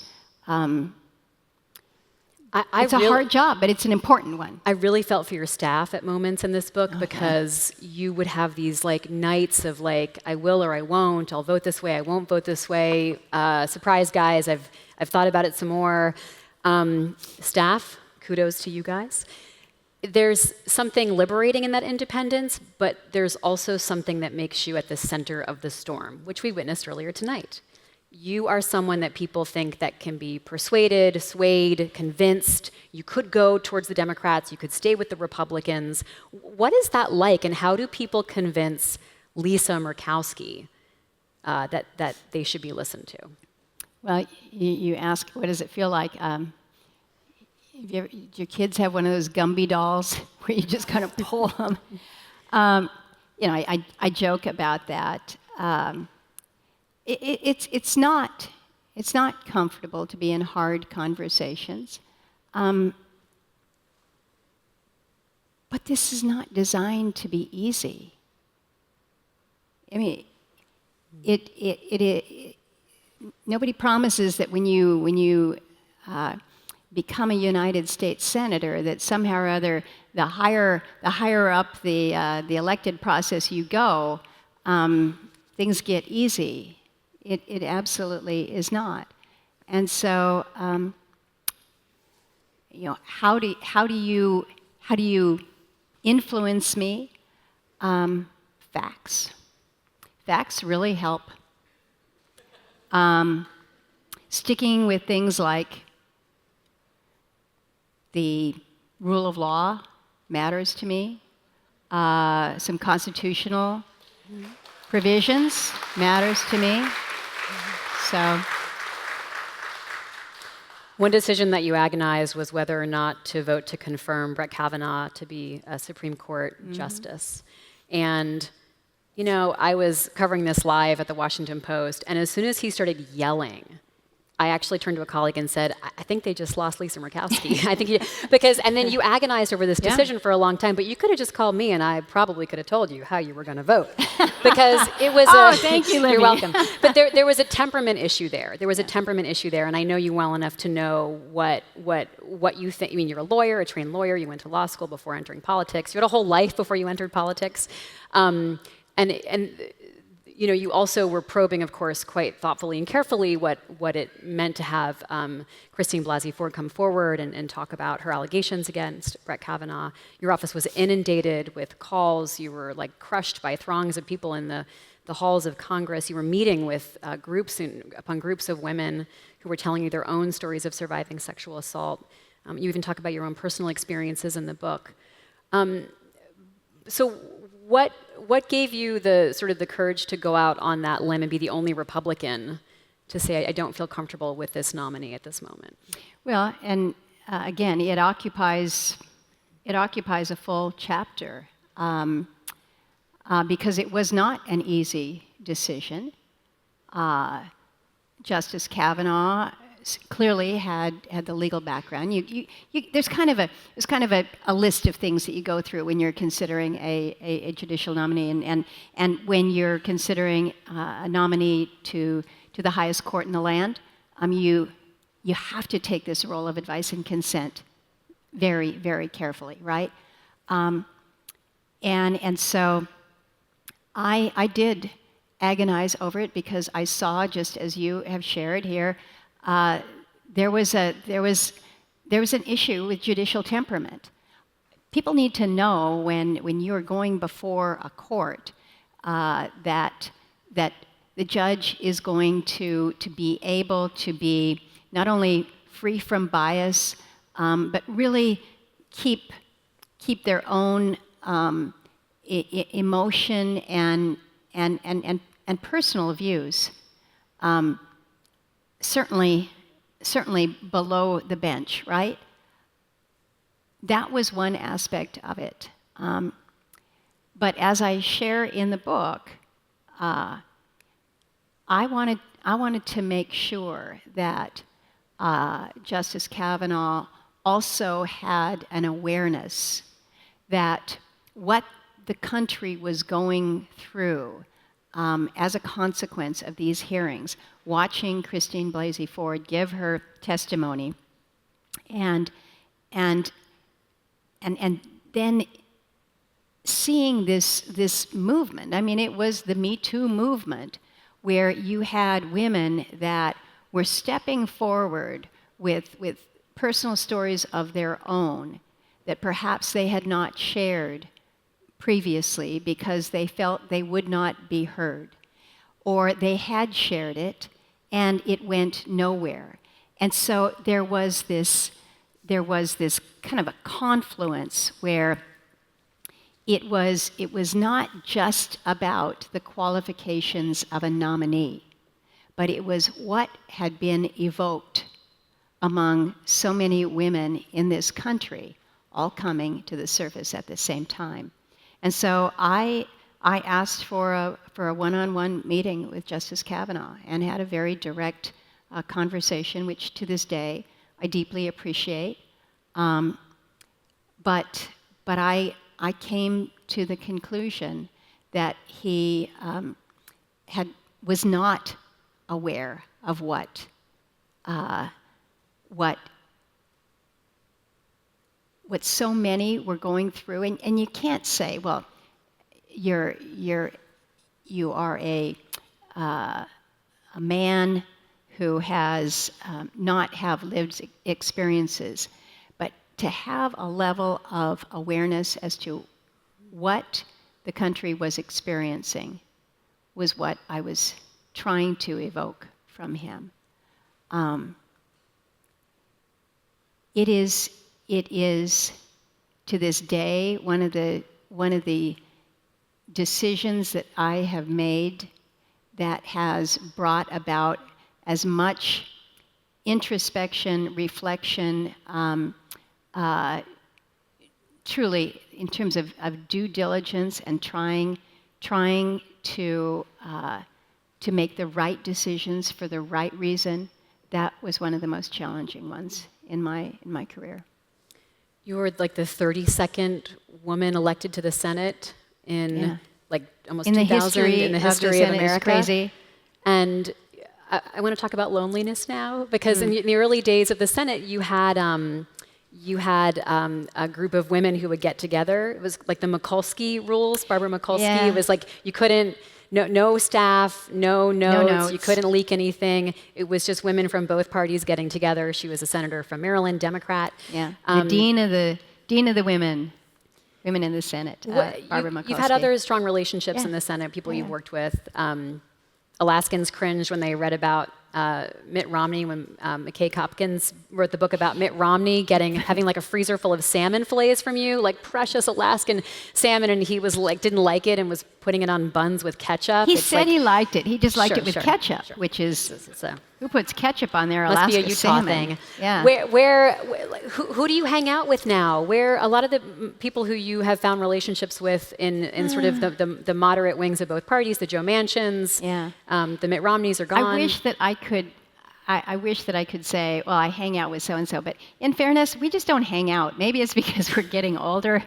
It's a hard job, but it's an important one. I really felt for your staff at moments in this book because you would have these nights of I will or I won't. I'll vote this way. I won't vote this way. Surprise, guys! I've thought about it some more. Staff, kudos to you guys. There's something liberating in that independence, but there's also something that makes you at the center of the storm, which we witnessed earlier tonight. You are someone that people think that can be persuaded, swayed, convinced. You could go towards the Democrats. You could stay with the Republicans. What is that like, and how do people convince Lisa Murkowski that they should be listened to? Well, you ask, what does it feel like? Your kids have one of those Gumby dolls where you just kind of pull them. I joke about that. It's not comfortable to be in hard conversations, but but this is not designed to be easy. I mean, nobody promises that when you become a United States senator, that somehow or other, the higher up the elected process you go, things get easy. It absolutely is not. And so, how do you influence me? Facts. Facts really help. Sticking with things like the rule of law matters to me. Some constitutional provisions matters to me. So, one decision that you agonized was whether or not to vote to confirm Brett Kavanaugh to be a Supreme Court justice. And, I was covering this live at the Washington Post, and as soon as he started yelling, I actually turned to a colleague and said, I think they just lost Lisa Murkowski. I think and then you agonized over this decision for a long time, but you could have just called me and I probably could have told you how you were going to vote. Because it was thank you, Libby. You're welcome. But there was a temperament issue there. There was a temperament issue there, and I know you well enough to know what you think. I mean, you're a lawyer, a trained lawyer, you went to law school before entering politics. You had a whole life before you entered politics. You also were probing, of course, quite thoughtfully and carefully what it meant to have Christine Blasey Ford come forward and talk about her allegations against Brett Kavanaugh. Your office was inundated with calls. You were crushed by throngs of people in the halls of Congress. You were meeting with groups upon groups of women who were telling you their own stories of surviving sexual assault. You even talk about your own personal experiences in the book. So what gave you the courage to go out on that limb and be the only Republican to say, I don't feel comfortable with this nominee at this moment? Well, and again, it occupies a full chapter because it was not an easy decision. Justice Kavanaugh clearly had the legal background. There's kind of a list of things that you go through when you're considering a judicial nominee, and when you're considering a nominee to the highest court in the land, you have to take this role of advice and consent very, very carefully, right? And so I did agonize over it because I saw, just as you have shared here, there was an issue with judicial temperament. People need to know when you're going before a court that the judge is going to be able to be not only free from bias, but really keep their own emotion and personal views. Certainly below the bench, right? That was one aspect of it. But as I share in the book, I wanted to make sure that Justice Kavanaugh also had an awareness that what the country was going through as a consequence of these hearings, watching Christine Blasey Ford give her testimony, and then seeing this movement. I mean, it was the Me Too movement, where you had women that were stepping forward with personal stories of their own that perhaps they had not shared previously because they felt they would not be heard, or they had shared it and it went nowhere. And so there was this kind of a confluence where it was not just about the qualifications of a nominee, but it was what had been evoked among so many women in this country, all coming to the surface at the same time. And so I asked for a one-on-one meeting with Justice Kavanaugh and had a very direct conversation, which to this day I deeply appreciate. But I came to the conclusion that he was not aware of what so many were going through, and you can't say, well, you are a man who has not have lived experiences, but to have a level of awareness as to what the country was experiencing was what I was trying to evoke from him. It is to this day one of the decisions that I have made that has brought about as much introspection, reflection, truly in terms of due diligence and trying to make the right decisions for the right reason. That was one of the most challenging ones in my career. You were like the 32nd woman elected to the Senate in like almost in 2000 in the history of America. It's crazy. And I want to talk about loneliness now, because in the early days of the Senate, you had a group of women who would get together. It was like the Murkowski rules, Barbara Murkowski. Yeah. It was like you couldn't, no staff, no notes, you notes. couldn't leak anything. It was just women from both parties getting together. She was a senator from Maryland, Democrat. Yeah, the dean of the women in the Senate, Barbara Murkowski. You've had other strong relationships in the Senate, people you've worked with. Alaskans cringed when they read about Mitt Romney, when McKay Hopkins wrote the book about Mitt Romney having like a freezer full of salmon fillets from you, like precious Alaskan salmon, and he was like didn't like it and was putting it on buns with ketchup. He said he liked it. He just liked it with ketchup, sure. which is So who puts ketchup on their must Alaska be a Utah salmon? thing. Yeah. Who do you hang out with now? Where a lot of the people who you have found relationships with in sort of the moderate wings of both parties, the Joe Manchins, the Mitt Romneys are gone. I wish that I could say, well, I hang out with so and so, but in fairness, we just don't hang out. Maybe it's because we're getting older,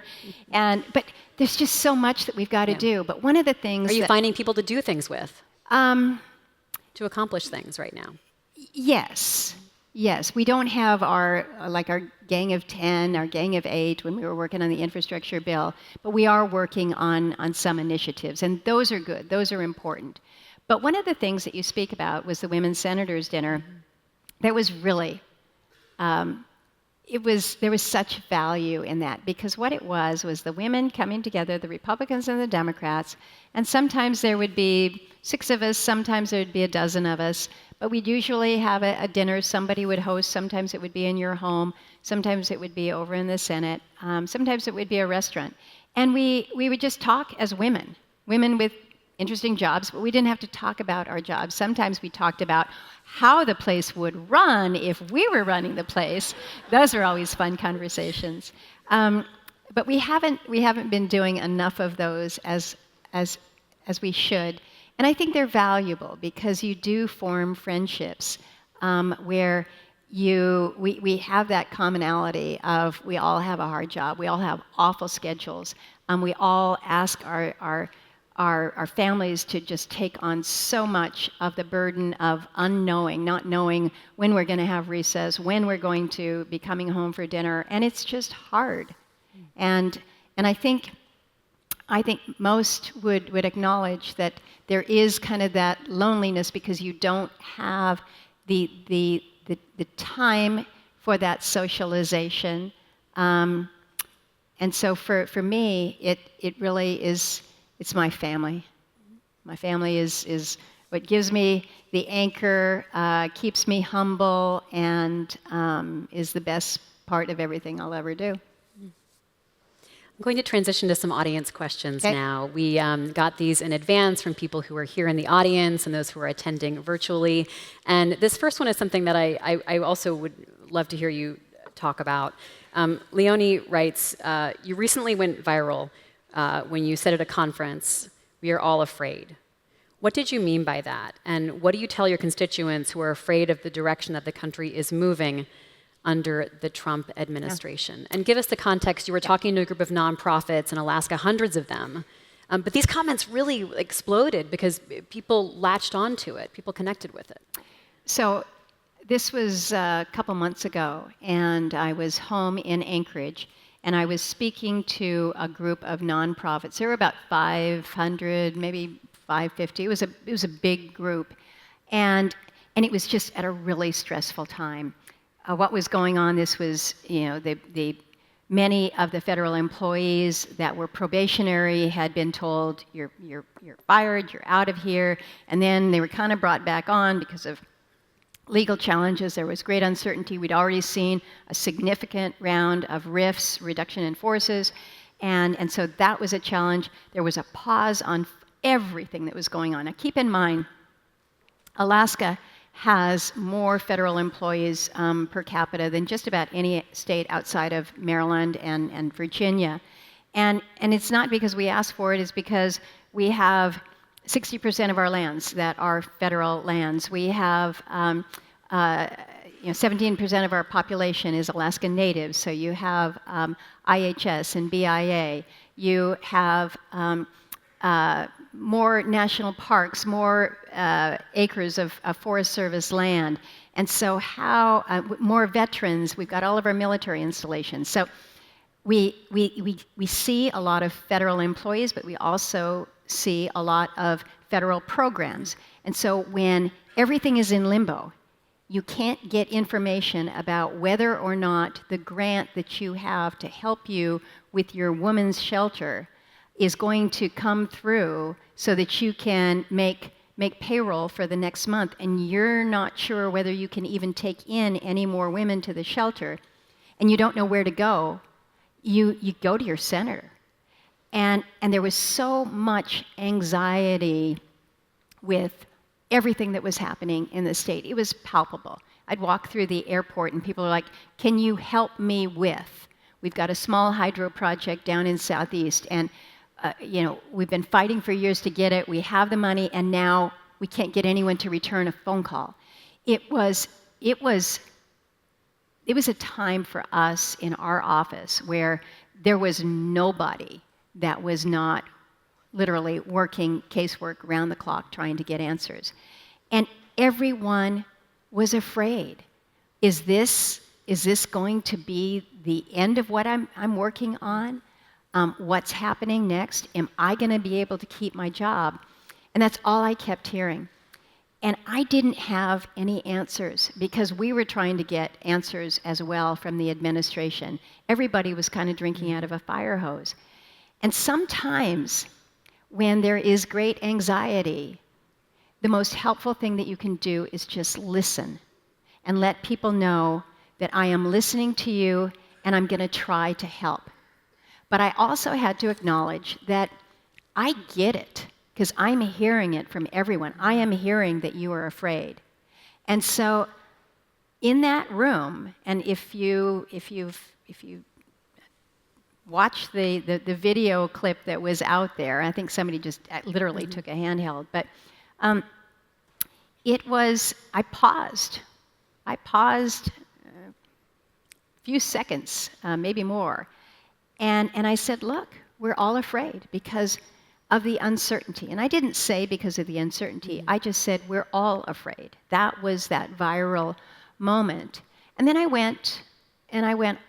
but there's just so much that we've got to do. But one of the things are you finding people to do things with? To accomplish things right now? Yes. We don't have our gang of 10, our gang of 8 when we were working on the infrastructure bill, but we are working on some initiatives, and those are good. Those are important. But one of the things that you speak about was the Women's Senators Dinner. That was really, there was such value in that, because what it was the women coming together, the Republicans and the Democrats, and sometimes there would be 6 of us, sometimes there would be a dozen of us, but we'd usually have a dinner. Somebody would host. Sometimes it would be in your home. Sometimes it would be over in the Senate. Sometimes it would be a restaurant. And we would just talk as women with interesting jobs, but we didn't have to talk about our jobs. Sometimes we talked about how the place would run if we were running the place. Those are always fun conversations. But we haven't been doing enough of those as we should. And I think they're valuable because you do form friendships where we have that commonality of we all have a hard job, we all have awful schedules, we all ask our families to just take on so much of the burden of unknowing, not knowing when we're going to have recess, when we're going to be coming home for dinner, and it's just hard. And I think most would acknowledge that there is kind of that loneliness because you don't have the time for that socialization. And so for me, it really is. It's my family. My family is what gives me the anchor, keeps me humble, and is the best part of everything I'll ever do. I'm going to transition to some audience questions now. We got these in advance from people who are here in the audience and those who are attending virtually. And this first one is something that I also would love to hear you talk about. Leonie writes, you recently went viral when you said at a conference, "We are all afraid." What did you mean by that? And what do you tell your constituents who are afraid of the direction that the country is moving? under the Trump administration. And give us the context. You were talking to a group of nonprofits in Alaska, hundreds of them. But these comments really exploded because people latched onto it. People connected with it. So this was a couple months ago, and I was home in Anchorage, and I was speaking to a group of nonprofits. There were about 500, maybe 550. It was a big group, and it was just at a really stressful time. What was going on? This was, many of the federal employees that were probationary had been told, you're fired, you're out of here, and then they were kind of brought back on because of legal challenges. There was great uncertainty. We'd already seen a significant round of RIFs, reduction in forces, and so that was a challenge. There was a pause on everything that was going on. Now keep in mind, Alaska has more federal employees per capita than just about any state outside of Maryland and Virginia. And it's not because we asked for it, it's because we have 60% of our lands that are federal lands. We have 17% of our population is Alaskan natives, so you have IHS and BIA. You have more national parks, more acres of Forest Service land. And so more veterans, we've got all of our military installations. So we see a lot of federal employees, but we also see a lot of federal programs. And so when everything is in limbo, you can't get information about whether or not the grant that you have to help you with your women's shelter is going to come through so that you can make payroll for the next month, and you're not sure whether you can even take in any more women to the shelter, and you don't know where to go, you go to your senator. And there was so much anxiety with everything that was happening in the state. It was palpable. I'd walk through the airport and people are like, can you help me with? We've got a small hydro project down in Southeast, and we've been fighting for years to get it. We have the money, and now we can't get anyone to return a phone call. It was a time for us in our office where there was nobody that was not literally working casework around the clock trying to get answers. And everyone was afraid. Is this going to be the end of what I'm working on? What's happening next? Am I going to be able to keep my job? And that's all I kept hearing. And I didn't have any answers because we were trying to get answers as well from the administration. Everybody was kind of drinking out of a fire hose. And sometimes when there is great anxiety, the most helpful thing that you can do is just listen and let people know that I am listening to you and I'm going to try to help. But I also had to acknowledge that I get it because I'm hearing it from everyone. I am hearing that you are afraid. And so in that room, and if you watch the video clip that was out there, I think somebody just literally took a handheld, but I paused. I paused a few seconds, maybe more. And I said, look, we're all afraid because of the uncertainty. And I didn't say because of the uncertainty. I just said, we're all afraid. That was that viral moment. And then I went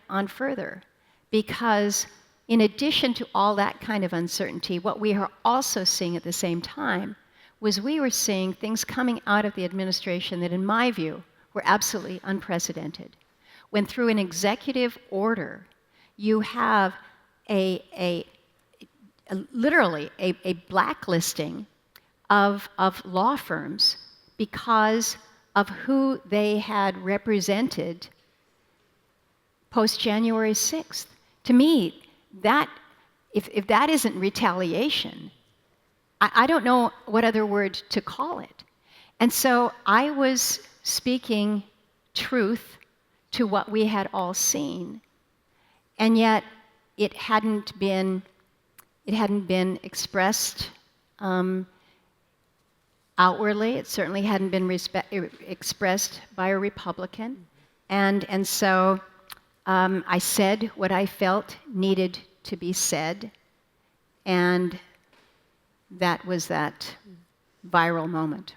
on further because in addition to all that kind of uncertainty, what we are also seeing at the same time was we were seeing things coming out of the administration that, in my view, were absolutely unprecedented. When through an executive order, you have literally a blacklisting of law firms because of who they had represented post-January 6th. To me, that if that isn't retaliation, I don't know what other word to call it. And so I was speaking truth to what we had all seen, and yet it hadn't been expressed outwardly. It certainly hadn't been expressed by a Republican. And so I said what I felt needed to be said, and that was that viral moment.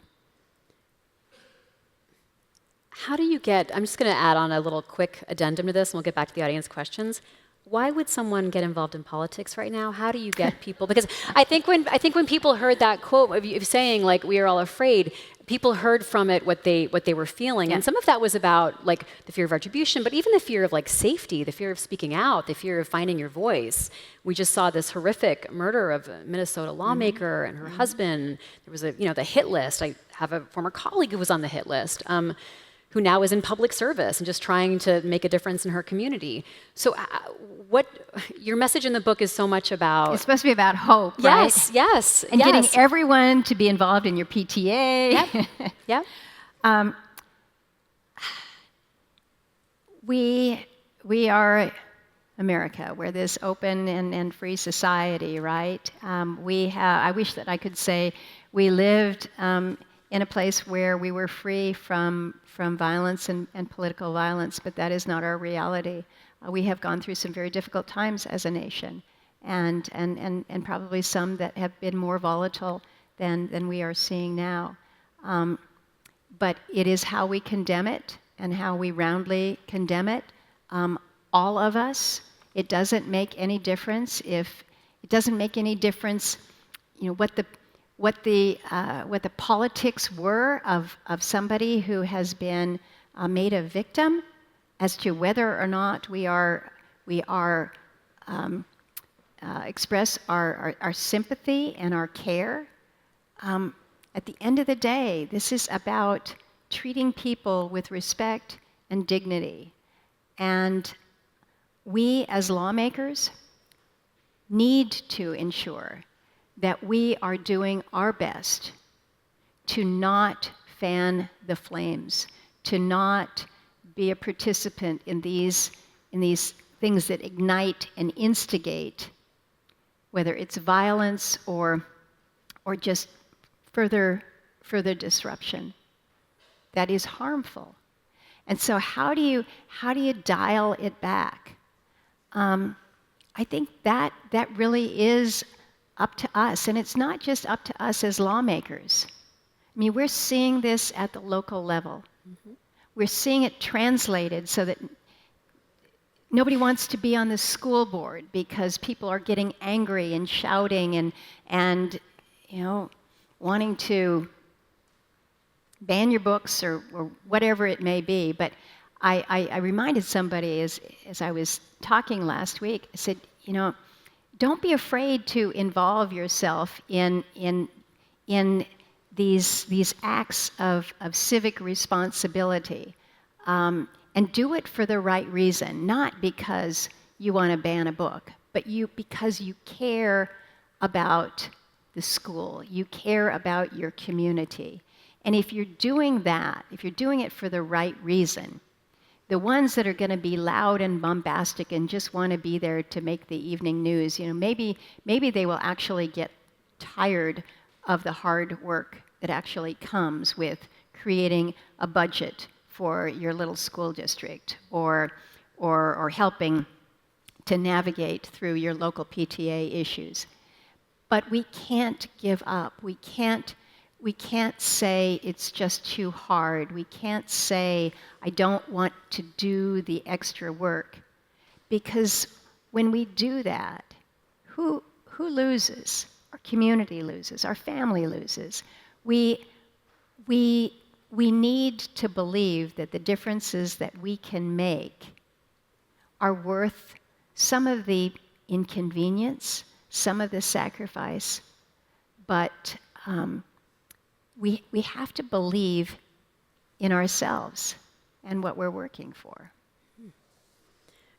How do you get, I'm just going to add on a little quick addendum to this, and we'll get back to the audience questions. Why would someone get involved in politics right now? How do you get people? Because I think when people heard that quote of you saying, like, we are all afraid, people heard from it what they were feeling. And some of that was about, like, the fear of retribution, but even the fear of, like, safety, the fear of speaking out, the fear of finding your voice. We just saw this horrific murder of a Minnesota lawmaker and her husband. There was the hit list. I have a former colleague who was on the hit list. Who now is in public service and just trying to make a difference in her community. So what your message in the book is so much about... It's supposed to be about hope, right? Yes. And getting everyone to be involved in your PTA. Yep. We are America. We're this open and free society, right? I wish that I could say we lived in a place where we were free from violence and political violence, but that is not our reality. We have gone through some very difficult times as a nation, and probably some that have been more volatile than we are seeing now. But it is how we condemn it and how we roundly condemn it. All of us. It doesn't make any difference what the politics were of somebody who has been made a victim, as to whether or not we express our sympathy and our care. At the end of the day, this is about treating people with respect and dignity. And we as lawmakers need to ensure that we are doing our best to not fan the flames, to not be a participant in these things that ignite and instigate, whether it's violence or just further disruption that is harmful. And so how do you dial it back? I think that really is up to us, and it's not just up to us as lawmakers. I mean, we're seeing this at the local level. Mm-hmm. We're seeing it translated so that nobody wants to be on the school board because people are getting angry and shouting and wanting to ban your books or whatever it may be. But I reminded somebody as I was talking last week, I said, don't be afraid to involve yourself in these acts of civic responsibility, and do it for the right reason, not because you want to ban a book, but because you care about the school, you care about your community. And if you're doing that, if you're doing it for the right reason, the ones that are going to be loud and bombastic and just want to be there to make the evening news, maybe they will actually get tired of the hard work that actually comes with creating a budget for your little school district or helping to navigate through your local PTA issues. But we can't give up. We can't say it's just too hard. We can't say I don't want to do the extra work, because when we do that, who loses? Our community loses. Our family loses. We need to believe that the differences that we can make are worth some of the inconvenience, some of the sacrifice, but we have to believe in ourselves and what we're working for.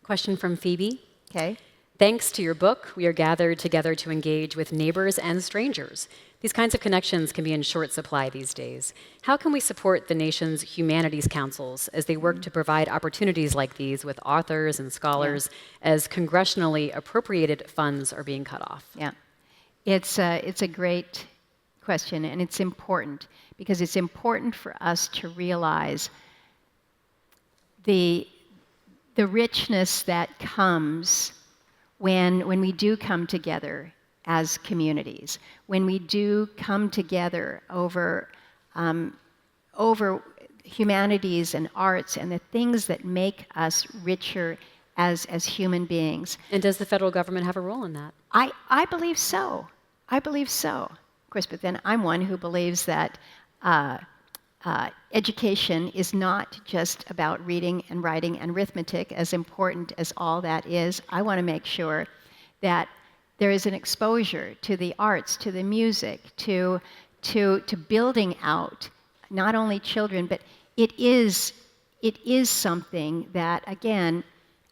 Question from Phoebe. Okay. Thanks to your book, we are gathered together to engage with neighbors and strangers. These kinds of connections can be in short supply these days. How can we support the nation's humanities councils as they work to provide opportunities like these with authors and scholars as congressionally appropriated funds are being cut off? Yeah, it's a great question, and it's important because it's important for us to realize the richness that comes when we do come together as communities, when we do come together over humanities and arts and the things that make us richer as human beings. And does the federal government have a role in that? I believe so. I believe so. Of course, but then I'm one who believes that education is not just about reading and writing and arithmetic, as important as all that is. I want to make sure that there is an exposure to the arts, to the music, to building out not only children, but it is something that, again,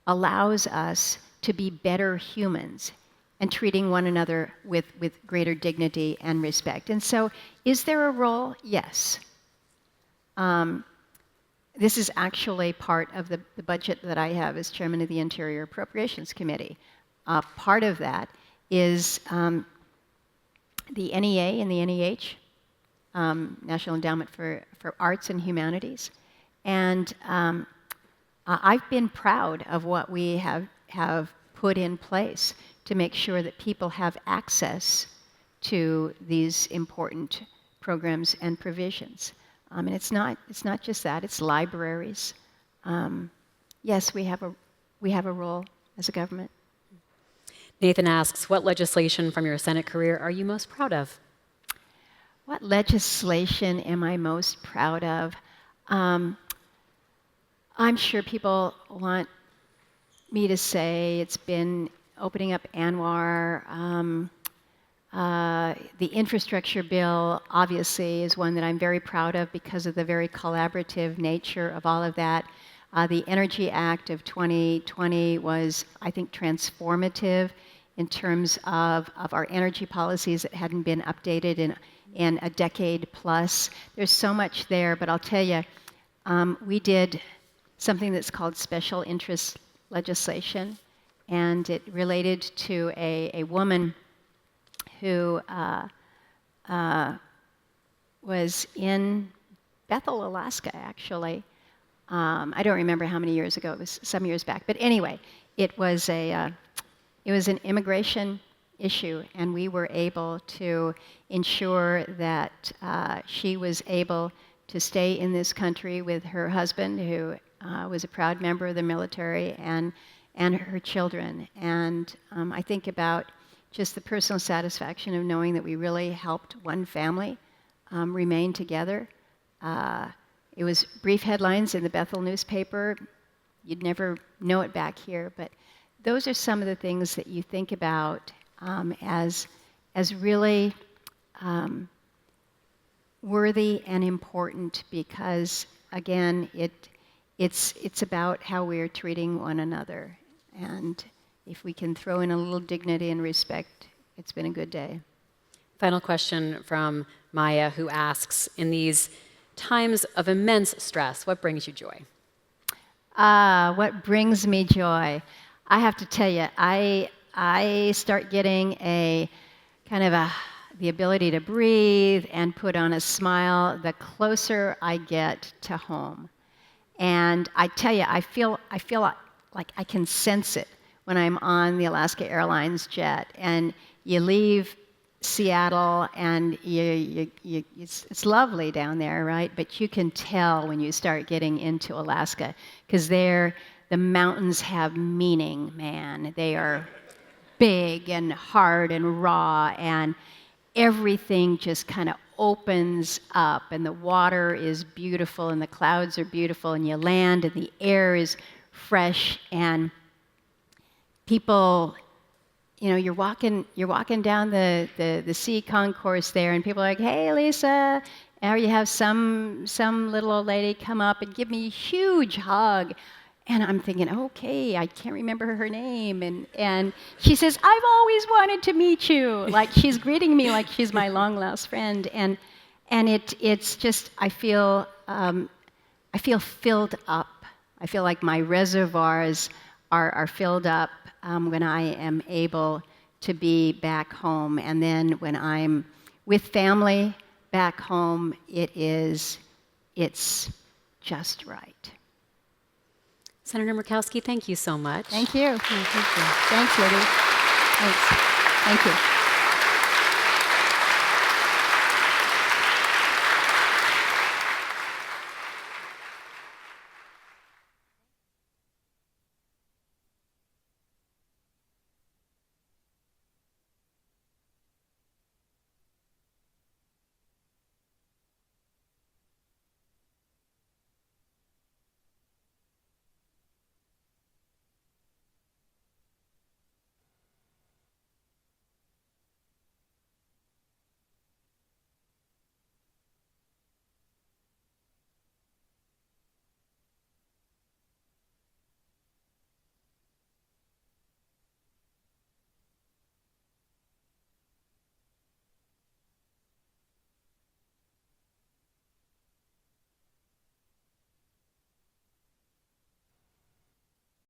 allows us to be better humans and treating one another with greater dignity and respect. And so, is there a role? Yes. This is actually part of the budget that I have as chairman of the Interior Appropriations Committee. Part of that is the NEA and the NEH, National Endowment for Arts and Humanities. And I've been proud of what we have put in place to make sure that people have access to these important programs and provisions. And it's not just that; it's libraries. Yes, we have a role as a government. Nathan asks, what legislation from your Senate career are you most proud of? What legislation am I most proud of? I'm sure people want me to say it's been opening up ANWR. The infrastructure bill, obviously, is one that I'm very proud of because of the very collaborative nature of all of that. The Energy Act of 2020 was, I think, transformative in terms of our energy policies that hadn't been updated in a decade plus. There's so much there, but I'll tell you, we did something that's called special interest legislation, and it related to a woman who was in Bethel, Alaska, actually. I don't remember how many years ago. It was some years back. But anyway, it was an immigration issue, and we were able to ensure that she was able to stay in this country with her husband, who was a proud member of the military, and her children. And I think about just the personal satisfaction of knowing that we really helped one family remain together. It was brief headlines in the Bethel newspaper. You'd never know it back here, but those are some of the things that you think about as really worthy and important because, again, it's about how we're treating one another. And if we can throw in a little dignity and respect, it's been a good day. Final question from Maya, who asks, in these times of immense stress, what brings you joy? What brings me joy? I have to tell you, I start getting a kind of the ability to breathe and put on a smile the closer I get to home. And I tell you, I feel like I can sense it when I'm on the Alaska Airlines jet, and you leave Seattle, and it's lovely down there, right? But you can tell when you start getting into Alaska, because there the mountains have meaning, man. They are big and hard and raw, and everything just kind of opens up, and the water is beautiful, and the clouds are beautiful, and you land, and the air is fresh, and people, you know, you're walking down the sea concourse there, and people are like, "Hey, Lisa," or you have some little old lady come up and give me a huge hug, and I'm thinking, okay, I can't remember her name, and she says, "I've always wanted to meet you," like she's greeting me like she's my long lost friend, and it's just I feel filled up. I feel like my reservoirs are filled up when I am able to be back home. And then when I'm with family back home, it's just right. Senator Murkowski, thank you so much. Thank you. Thank you. Thanks, Libby. Thanks. Thank you.